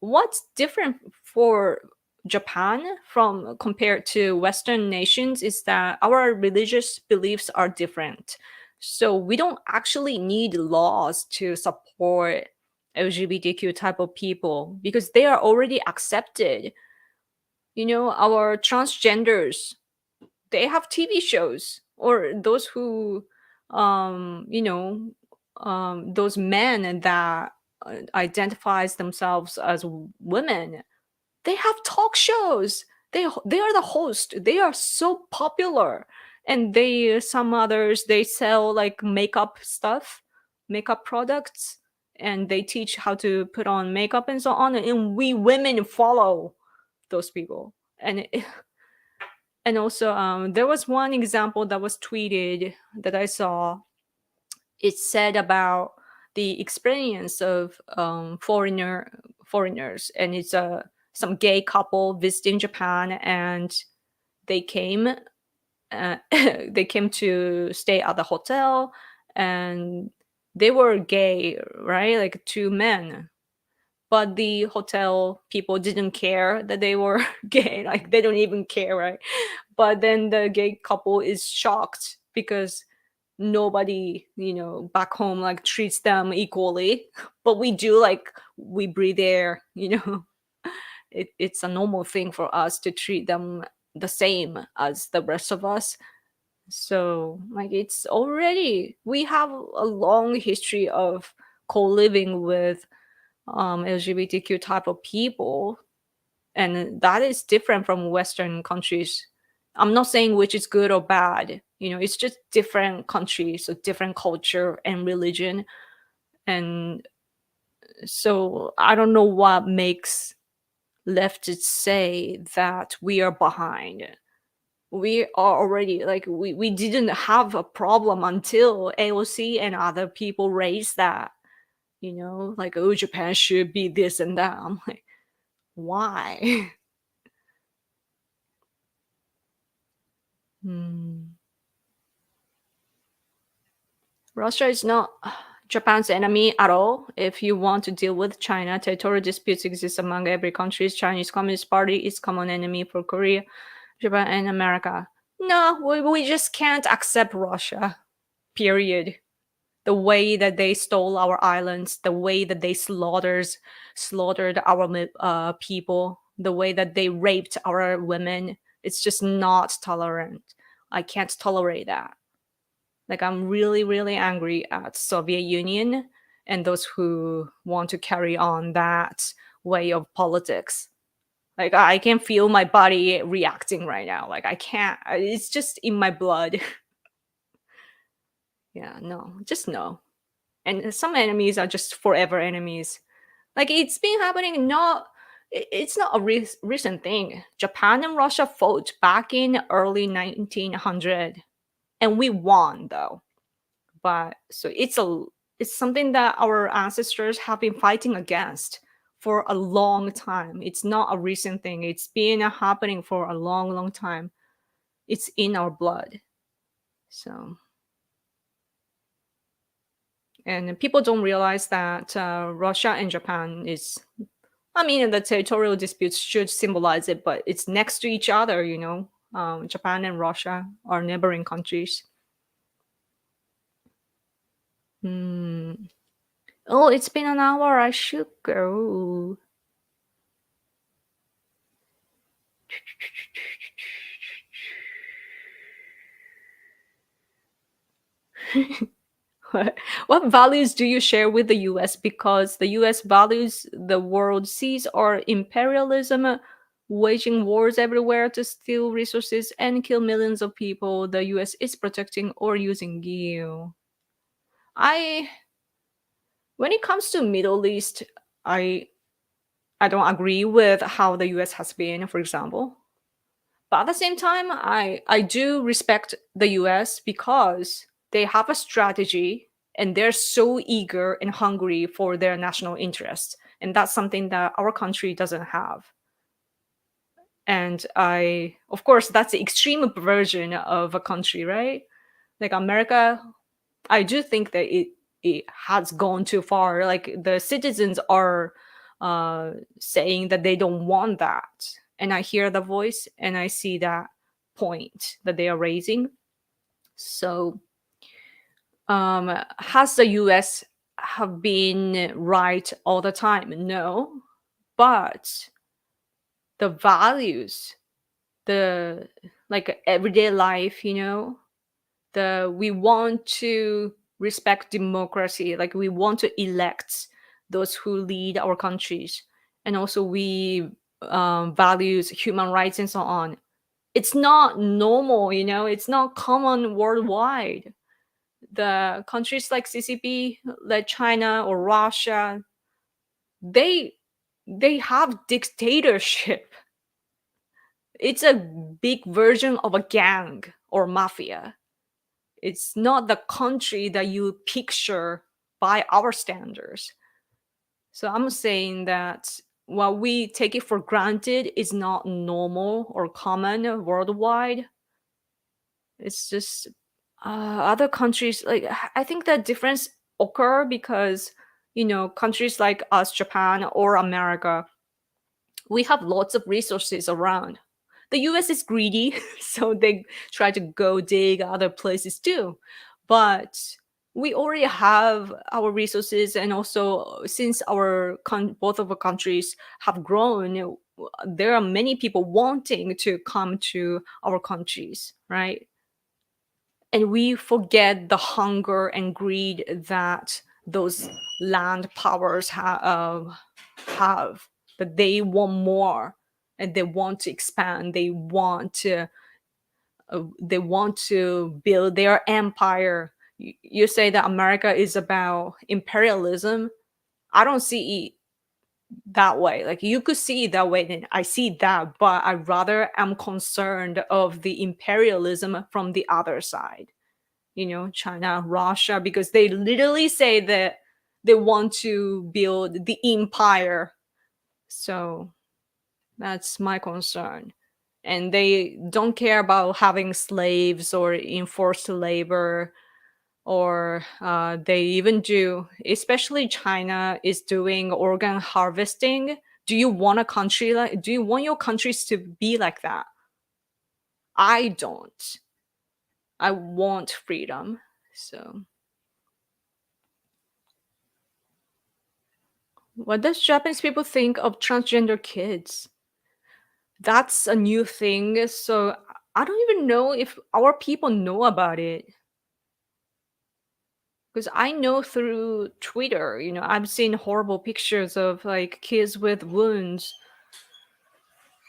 what's different for Japan from compared to Western nations is that our religious beliefs are different. So we don't actually need laws to support LGBTQ type of people because they are already accepted. Our transgenders, they have TV shows, or those who those men that identifies themselves as women, they have talk shows. They are the host. They are so popular. And some others, they sell like makeup stuff, makeup products, and they teach how to put on makeup and so on, and we women follow those people. And also, there was one example that was tweeted that I saw. It said about the experience of foreigners, and it's some gay couple visiting Japan, and they came they came to stay at the hotel, and they were gay, right? Like two men, but the hotel people didn't care that they were gay. Like they don't even care, right? But then the gay couple is shocked because nobody, back home like treats them equally, but we do. Like we breathe air. It's a normal thing for us to treat them the same as the rest of us. So like it's already we have a long history of co-living with LGBTQ type of people, and that is different from Western countries. I'm not saying which is good or bad. It's just different countries, so different culture and religion. And so I don't know what makes leftists say that we are behind. We are already like we didn't have a problem until AOC and other people raised that, like, oh, Japan should be this and that. I'm like, why? Hmm. Russia is not Japan's enemy at all. If you want to deal with China, territorial disputes exist among every country. Chinese Communist Party is common enemy for Korea, Japan, and America. No, we just can't accept Russia. Period. The way that they stole our islands, the way that they slaughtered our people, the way that they raped our women, it's just not tolerant. I can't tolerate that. Like I'm really, really angry at Soviet Union and those who want to carry on that way of politics. Like I can feel my body reacting right now. Like I can't. It's just in my blood. Yeah, no, just no. And some enemies are just forever enemies. Like it's been happening. It's not a recent thing. Japan and Russia fought back in early 1900, and we won though. But so it's something that our ancestors have been fighting against for a long time. It's not a recent thing. It's been happening for a long, long time. It's in our blood. So, and people don't realize that Russia and Japan is. I mean, the territorial disputes should symbolize it, but it's next to each other. Japan and Russia are neighboring countries. Hmm. Oh, it's been an hour. I should go. What values do you share with the US? Because the US values the world sees are imperialism, waging wars everywhere to steal resources and kill millions of people. The US is protecting or using you. I When it comes to Middle East, I I don't agree with how the US has been, for example. But at the same time, I do respect the US because they have a strategy and they're so eager and hungry for their national interests. And that's something that our country doesn't have. And of course, that's the extreme version of a country, right? Like America, I do think that it has gone too far. Like the citizens are saying that they don't want that, and I hear the voice and I see that point that they are raising. So, has the U.S. have been right all the time? No, but the values, the like everyday life, we want to respect democracy, like we want to elect those who lead our countries, and also we values human rights and so on. It's not normal, it's not common worldwide. The countries like CCP, like China or Russia, they they have dictatorship. It's a big version of a gang or mafia. It's not the country that you picture by our standards. So I'm saying that what we take it for granted is not normal or common worldwide. It's just other countries, like I think that difference occur because countries like us, Japan or America, we have lots of resources around. The US is greedy, so they try to go dig other places too. But we already have our resources, and also since both of our countries have grown, there are many people wanting to come to our countries, right? And we forget the hunger and greed that those land powers have, that they want more, and they want to expand, they want to build their empire. You say that America is about imperialism. I don't see it that way. Like, you could see it that way, and I see that, but I rather am concerned of the imperialism from the other side, China, Russia, because they literally say that they want to build the empire. So that's my concern. And they don't care about having slaves or enforced labor, or they even do, especially China is doing organ harvesting. Do you want your countries to be like that? I don't. I want freedom. So what does Japanese people think of transgender kids? That's a new thing. So I don't even know if our people know about it. Because I know through Twitter, I've seen horrible pictures of like kids with wounds.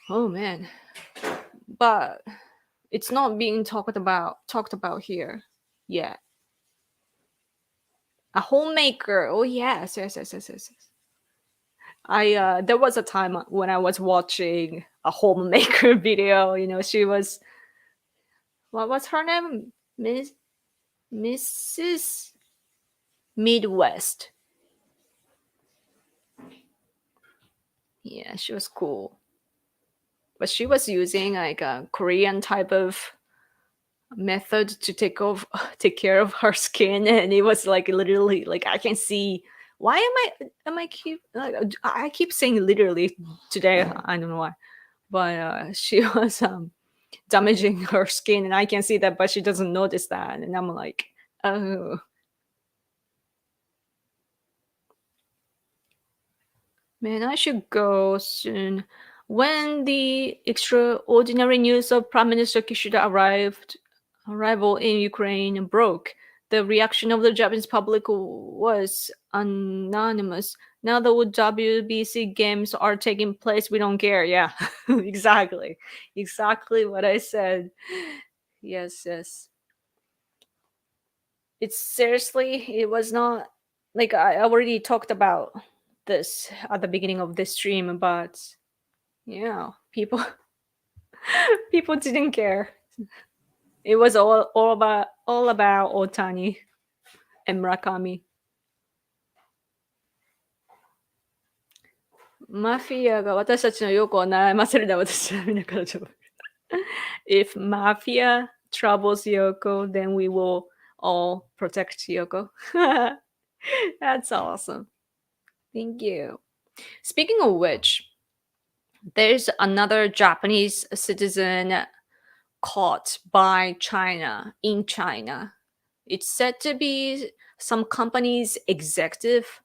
Oh man. But it's not being talked about here yet. A homemaker. Oh yes, yes, yes, yes, yes, yes. I there was a time when I was watching a homemaker video. She was, what was her name? Mrs. Midwest. Yeah, she was cool, but she was using like a Korean type of method to take care of her skin, and it was like literally like I can see. Why am I keep like, I keep saying literally today? I don't know why, but she was damaging her skin, and I can see that, but she doesn't notice that, and I'm like, oh man, I should go soon. When the extraordinary news of Prime Minister Kishida arrival in Ukraine broke, the reaction of the Japanese public was anonymous. Now the WBC games are taking place, we don't care. Yeah, exactly. Exactly what I said. Yes, yes. It's seriously, it was not like I already talked about this at the beginning of this stream, but yeah, people didn't care. It was all about Otani and Murakami. マフィアが私たちの横を悩ませるのは私はみんなから丈夫。If mafia troubles Yoko, then we will all protect Yoko. That's awesome. Thank you. Speaking of which, there's another Japanese citizen caught by China in China. It's said to be some company's executive,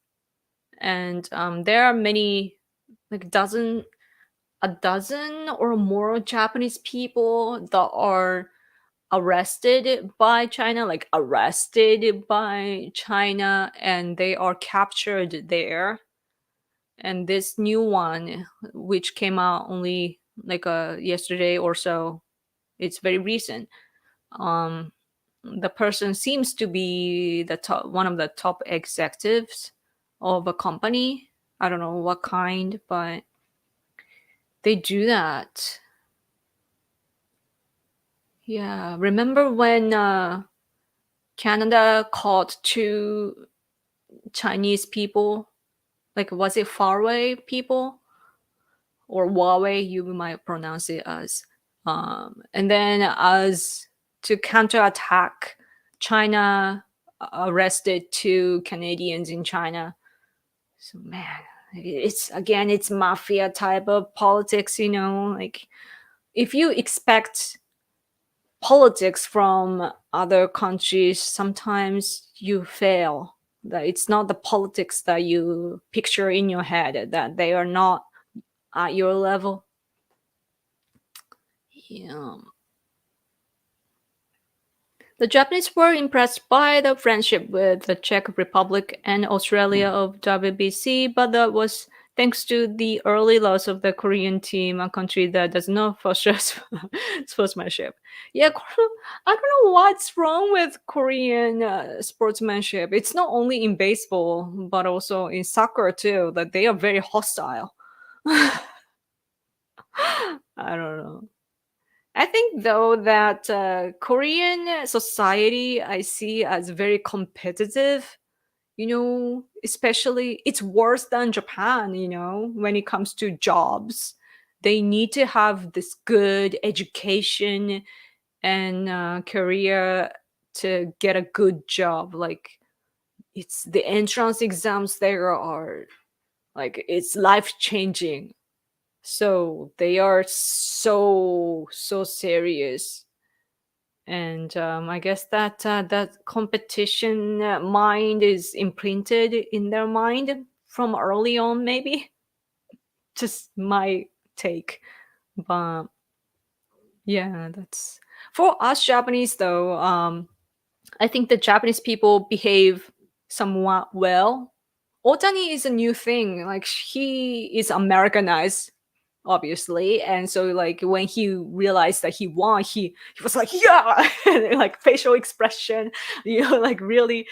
and there are many, like a dozen or more Japanese people that are arrested by China, and they are captured there. And this new one, which came out only like yesterday or so, it's very recent. Um, the person seems to be one of the top executives of a company. I don't know what kind, but they do that. Yeah, remember when Canada caught two Chinese people? Like, was it Faraway people or Huawei? You might pronounce it as. And then, as to counterattack, China arrested two Canadians in China. So man, it's mafia type of politics. Like, if you expect politics from other countries, sometimes you fail. That it's not the politics that you picture in your head, that they are not at your level? Yeah. The Japanese were impressed by the friendship with the Czech Republic and Australia of WBC, but that was thanks to the early loss of the Korean team, a country that does not foster sportsmanship. Yeah, I don't know what's wrong with Korean sportsmanship. It's not only in baseball, but also in soccer too, that they are very hostile. I don't know. I think though that Korean society I see as very competitive, especially it's worse than Japan, when it comes to jobs. They need to have this good education and career to get a good job. Like it's the entrance exams there are like it's life changing. So they are so serious, and I guess that that competition mind is imprinted in their mind from early on. Maybe just my take, but yeah, that's for us Japanese though. I think the Japanese people behave somewhat well. Otani is a new thing. Like he is Americanized, obviously, and so like when he realized that he won, he was like yeah, and, like facial expression, like really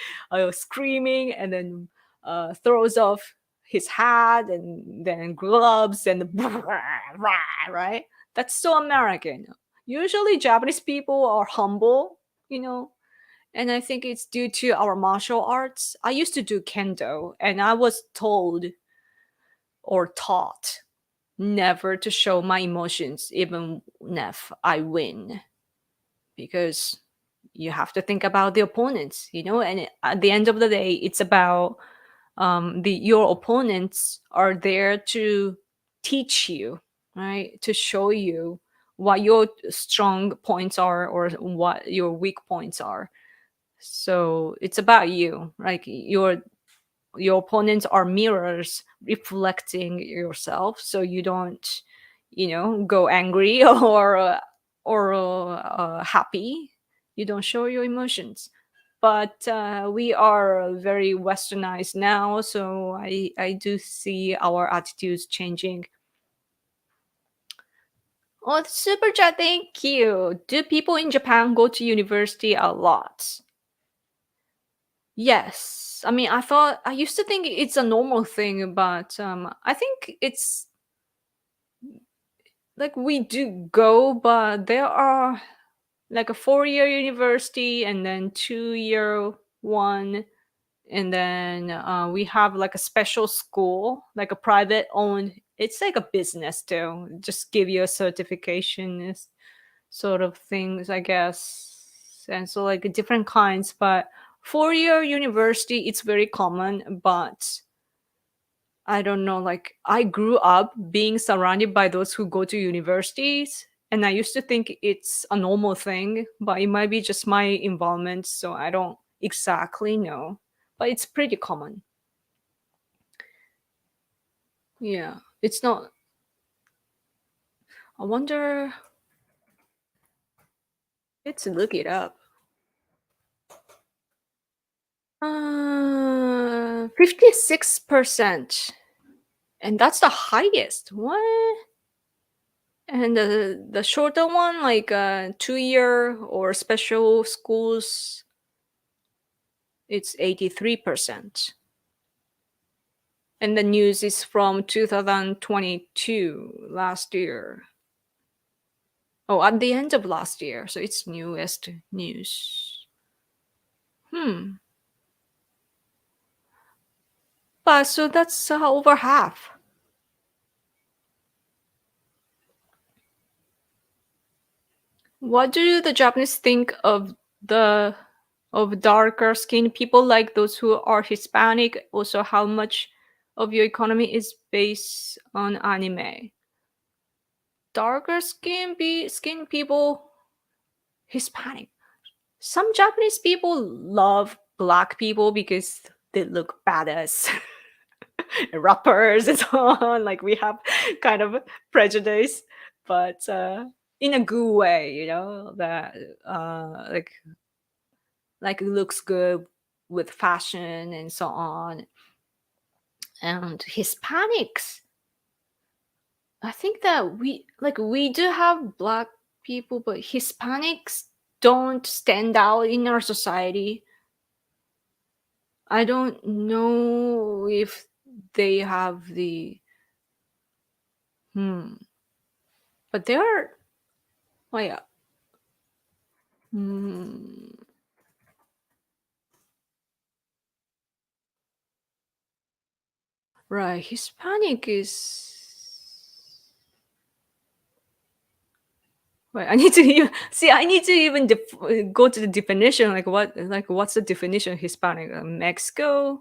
screaming, and then throws off his hat and then gloves and right. That's so American. Usually, Japanese people are humble, you know, and I think it's due to our martial arts. I used to do kendo, and I was told or taught never to show my emotions, even if I win, because you have to think about the opponents, and at the end of the day, it's about your opponents are there to teach you, right? To show you what your strong points are or what your weak points are. So it's about you, like your opponents are mirrors reflecting yourself, so you don't go angry or happy. You don't show your emotions, but we are very westernized now, so I do see our attitudes changing. Oh, super chat, thank you. Do people in Japan go to university a lot? Yes. I mean, I used to think it's a normal thing, but I think it's like we do go, but there are like a 4 year university and then 2 year one. And then we have like a special school, like a private owned, it's like a business too. Just give you a certification sort of things, I guess. And so like different kinds, but 4 year university, it's very common, but I don't know, like I grew up being surrounded by those who go to universities, and I used to think it's a normal thing, but it might be just my involvement, so I don't exactly know. But it's pretty common. Yeah. It's not, I wonder, let's look it up. 56%. And that's the highest. What? And the shorter one, like 2 year or special schools, it's 83%. And the news is from 2022, last year. Oh, at the end of last year, so it's newest news. Hmm. But so that's over half. What do the Japanese think the of darker skinned people, like those who are Hispanic? Also, how much of your economy is based on anime? Darker skin people, Hispanic. Some Japanese people love black people because they look badass. rappers and so on. Like we have kind of prejudice, but in a good way, that like it looks good with fashion and so on. And Hispanics, I think that we do have black people, but Hispanics don't stand out in our society. I don't know if they have the hmm, but they are. Oh yeah, hmm, right. Hispanic is. Wait, I need to even see. I need to even go to the definition. What's the definition of Hispanic? Mexico,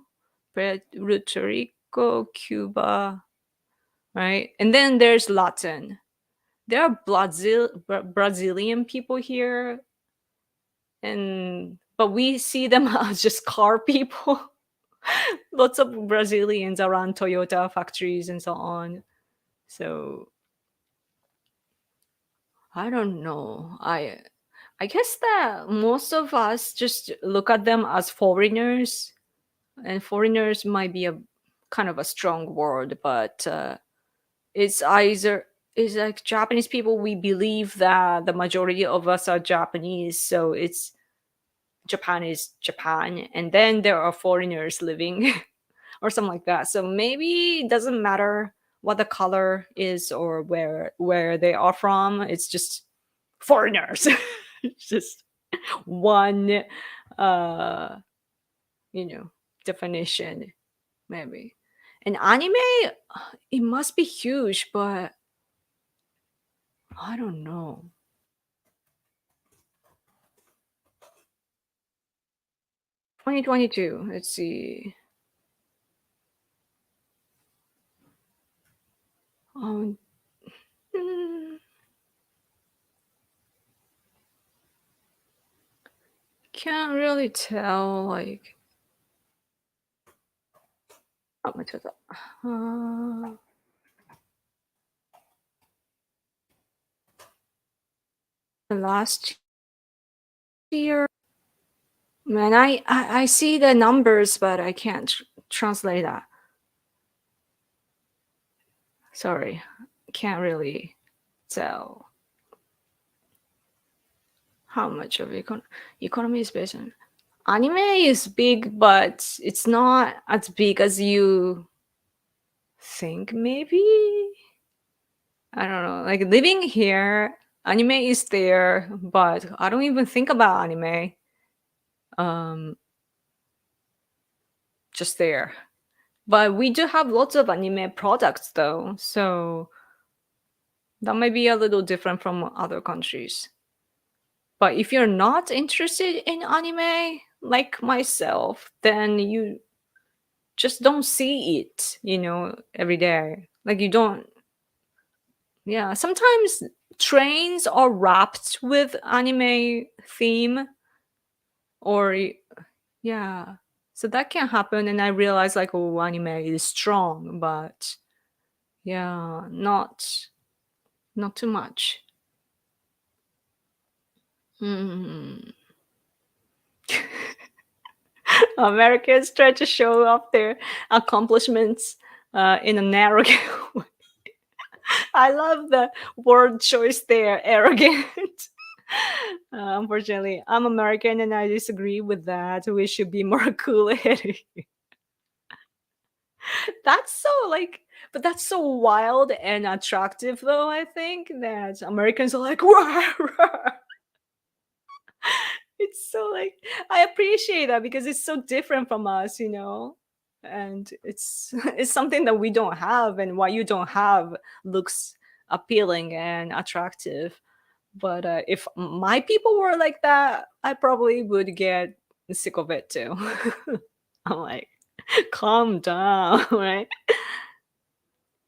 Puerto Rico, Cuba, right? And then there's Latin. There are Brazilian people here, and but we see them as just car people. Lots of Brazilians around Toyota factories and so on. So I don't know. I guess that most of us just look at them as foreigners, and foreigners might be a kind of a strong word, but it's either it's like Japanese people. We believe that the majority of us are Japanese, so it's Japan is Japan, and then there are foreigners living or something like that. So maybe it doesn't matter what the color is or where they are from. It's just foreigners. It's just one uh definition maybe. And anime, it must be huge, but I don't know. 2022. Let's see. Um, hmm, can't really tell like how much was that? Last year, man, I see the numbers, but I can't translate that. Sorry, can't really tell how much of economy is based on. Anime is big, but it's not as big as you think. Maybe I don't know. Like living here, anime is there, but I don't even think about anime. Um, just there. But we do have lots of anime products though, so that might be a little different from other countries. But if you're not interested in anime, like myself, then you just don't see it, every day. Like you don't, yeah. Sometimes trains are wrapped with anime theme, or yeah. So that can happen, and I realize like, oh, anime is strong, but yeah, not too much. Mm. Americans try to show off their accomplishments in an arrogant way. I love the word choice there, arrogant. Unfortunately, I'm American and I disagree with that. We should be more cool headed. That's so like, but that's so wild and attractive, though. I think that Americans are like, "Rah, rah." It's so like I appreciate that because it's so different from us. And it's it's something that we don't have, and what you don't have looks appealing and attractive. But if my people were like that, I probably would get sick of it too. I'm like, calm down, right?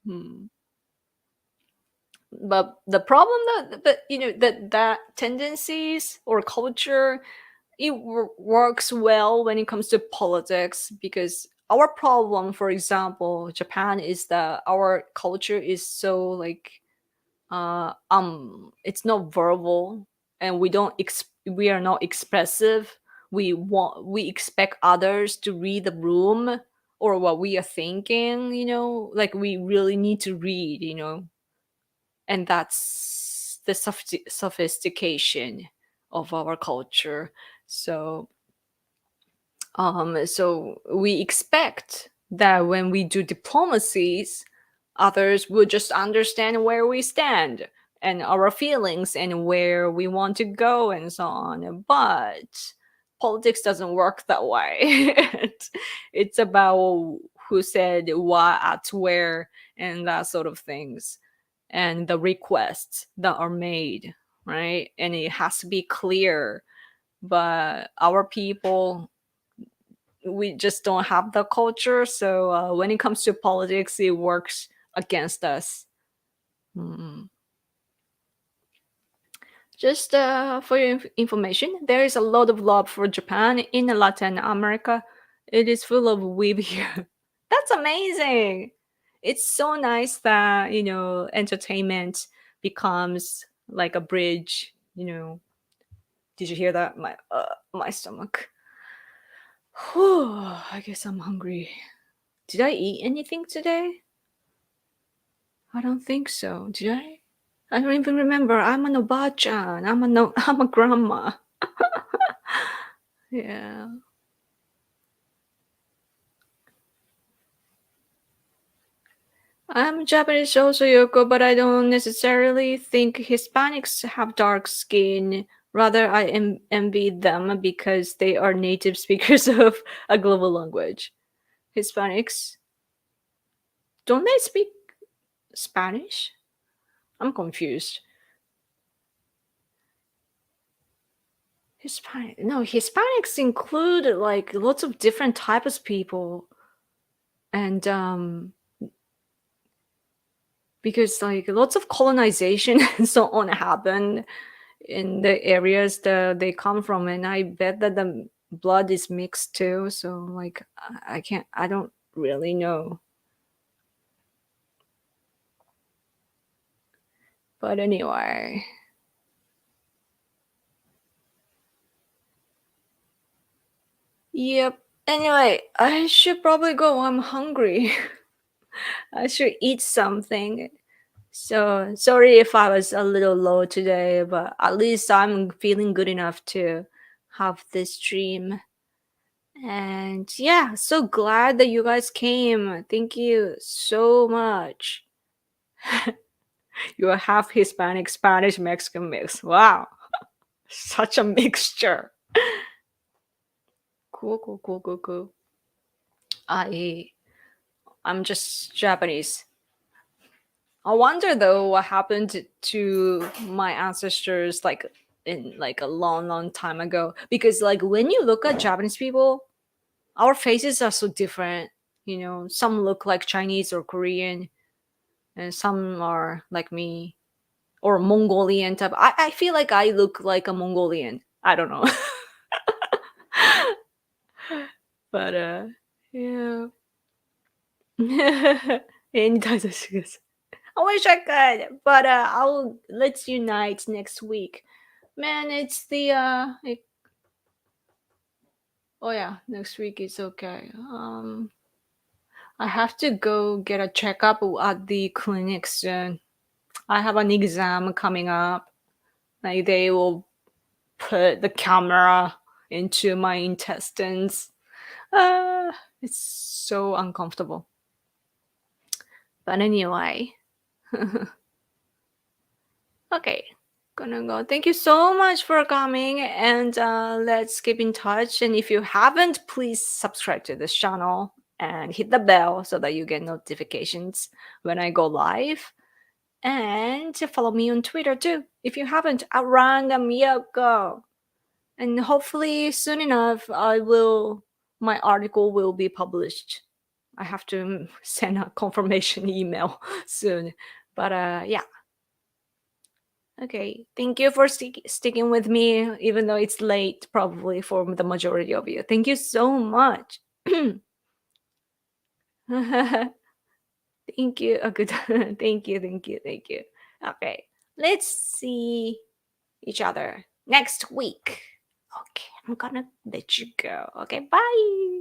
Hmm. But the problem that that tendencies or culture, it works well when it comes to politics because our problem, for example, Japan, is that our culture is so like it's not verbal, and we are not expressive. We expect others to read the room or what we are thinking, like we really need to read, and that's the sophistication of our culture. So we expect that when we do diplomacies, others will just understand where we stand and our feelings and where we want to go and so on. But politics doesn't work that way. It's about who said what at where and that sort of things, and the requests that are made, right? And it has to be clear. But our people, we just don't have the culture. So when it comes to politics, it works against us. Mm. Just for your information, there is a lot of love for Japan in Latin America. It is full of weeb here. That's amazing. It's so nice that entertainment becomes like a bridge. Did you hear that? My stomach. Whew, I guess I'm hungry. Did I eat anything today? I don't think so. Did I? I don't even remember. I'm an oba-chan. I'm a no, I'm a grandma. Yeah. I'm Japanese also, Yoko, but I don't necessarily think Hispanics have dark skin. Rather, I envy them because they are native speakers of a global language. Hispanics, don't they speak Spanish? I'm confused. Hispanic? No, Hispanics include like lots of different types of people, and because like lots of colonization and so on happened in the areas that they come from, and I bet that the blood is mixed too. So like I don't really know. But anyway, yep. Anyway, I should probably go. I'm hungry. I should eat something. So sorry if I was a little low today, but at least I'm feeling good enough to have this dream. And yeah, so glad that you guys came. Thank you so much. You're half Hispanic, Spanish, Mexican mix. Wow, such a mixture. Cool, cool, cool, cool, cool. I I'm just Japanese. I wonder though what happened to my ancestors like in like a long, long time ago. Because like when you look at Japanese people, our faces are so different. Some look like Chinese or Korean, and some are like me or Mongolian type. I feel like I look like a Mongolian. I don't know. But yeah. Anytime I wish I could, but I'll let's unite next week. Man, it's the oh yeah, next week is okay. I have to go get a checkup at the clinic soon. I have an exam coming up. Like they will put the camera into my intestines. Uh, it's so uncomfortable. But anyway, okay, gonna go. Thank you so much for coming, and let's keep in touch. And if you haven't, please subscribe to this channel and hit the bell so that you get notifications when I go live. And follow me on Twitter too. If you haven't, at random Yoko. And hopefully soon enough, my article will be published. I have to send a confirmation email soon. But yeah. Okay. Thank you for sticking with me, even though it's late, probably for the majority of you. Thank you so much. Thank you. Oh, good. Thank you. Thank you. Thank you. Okay. Let's see each other next week. Okay. I'm gonna let you go. Okay. Bye.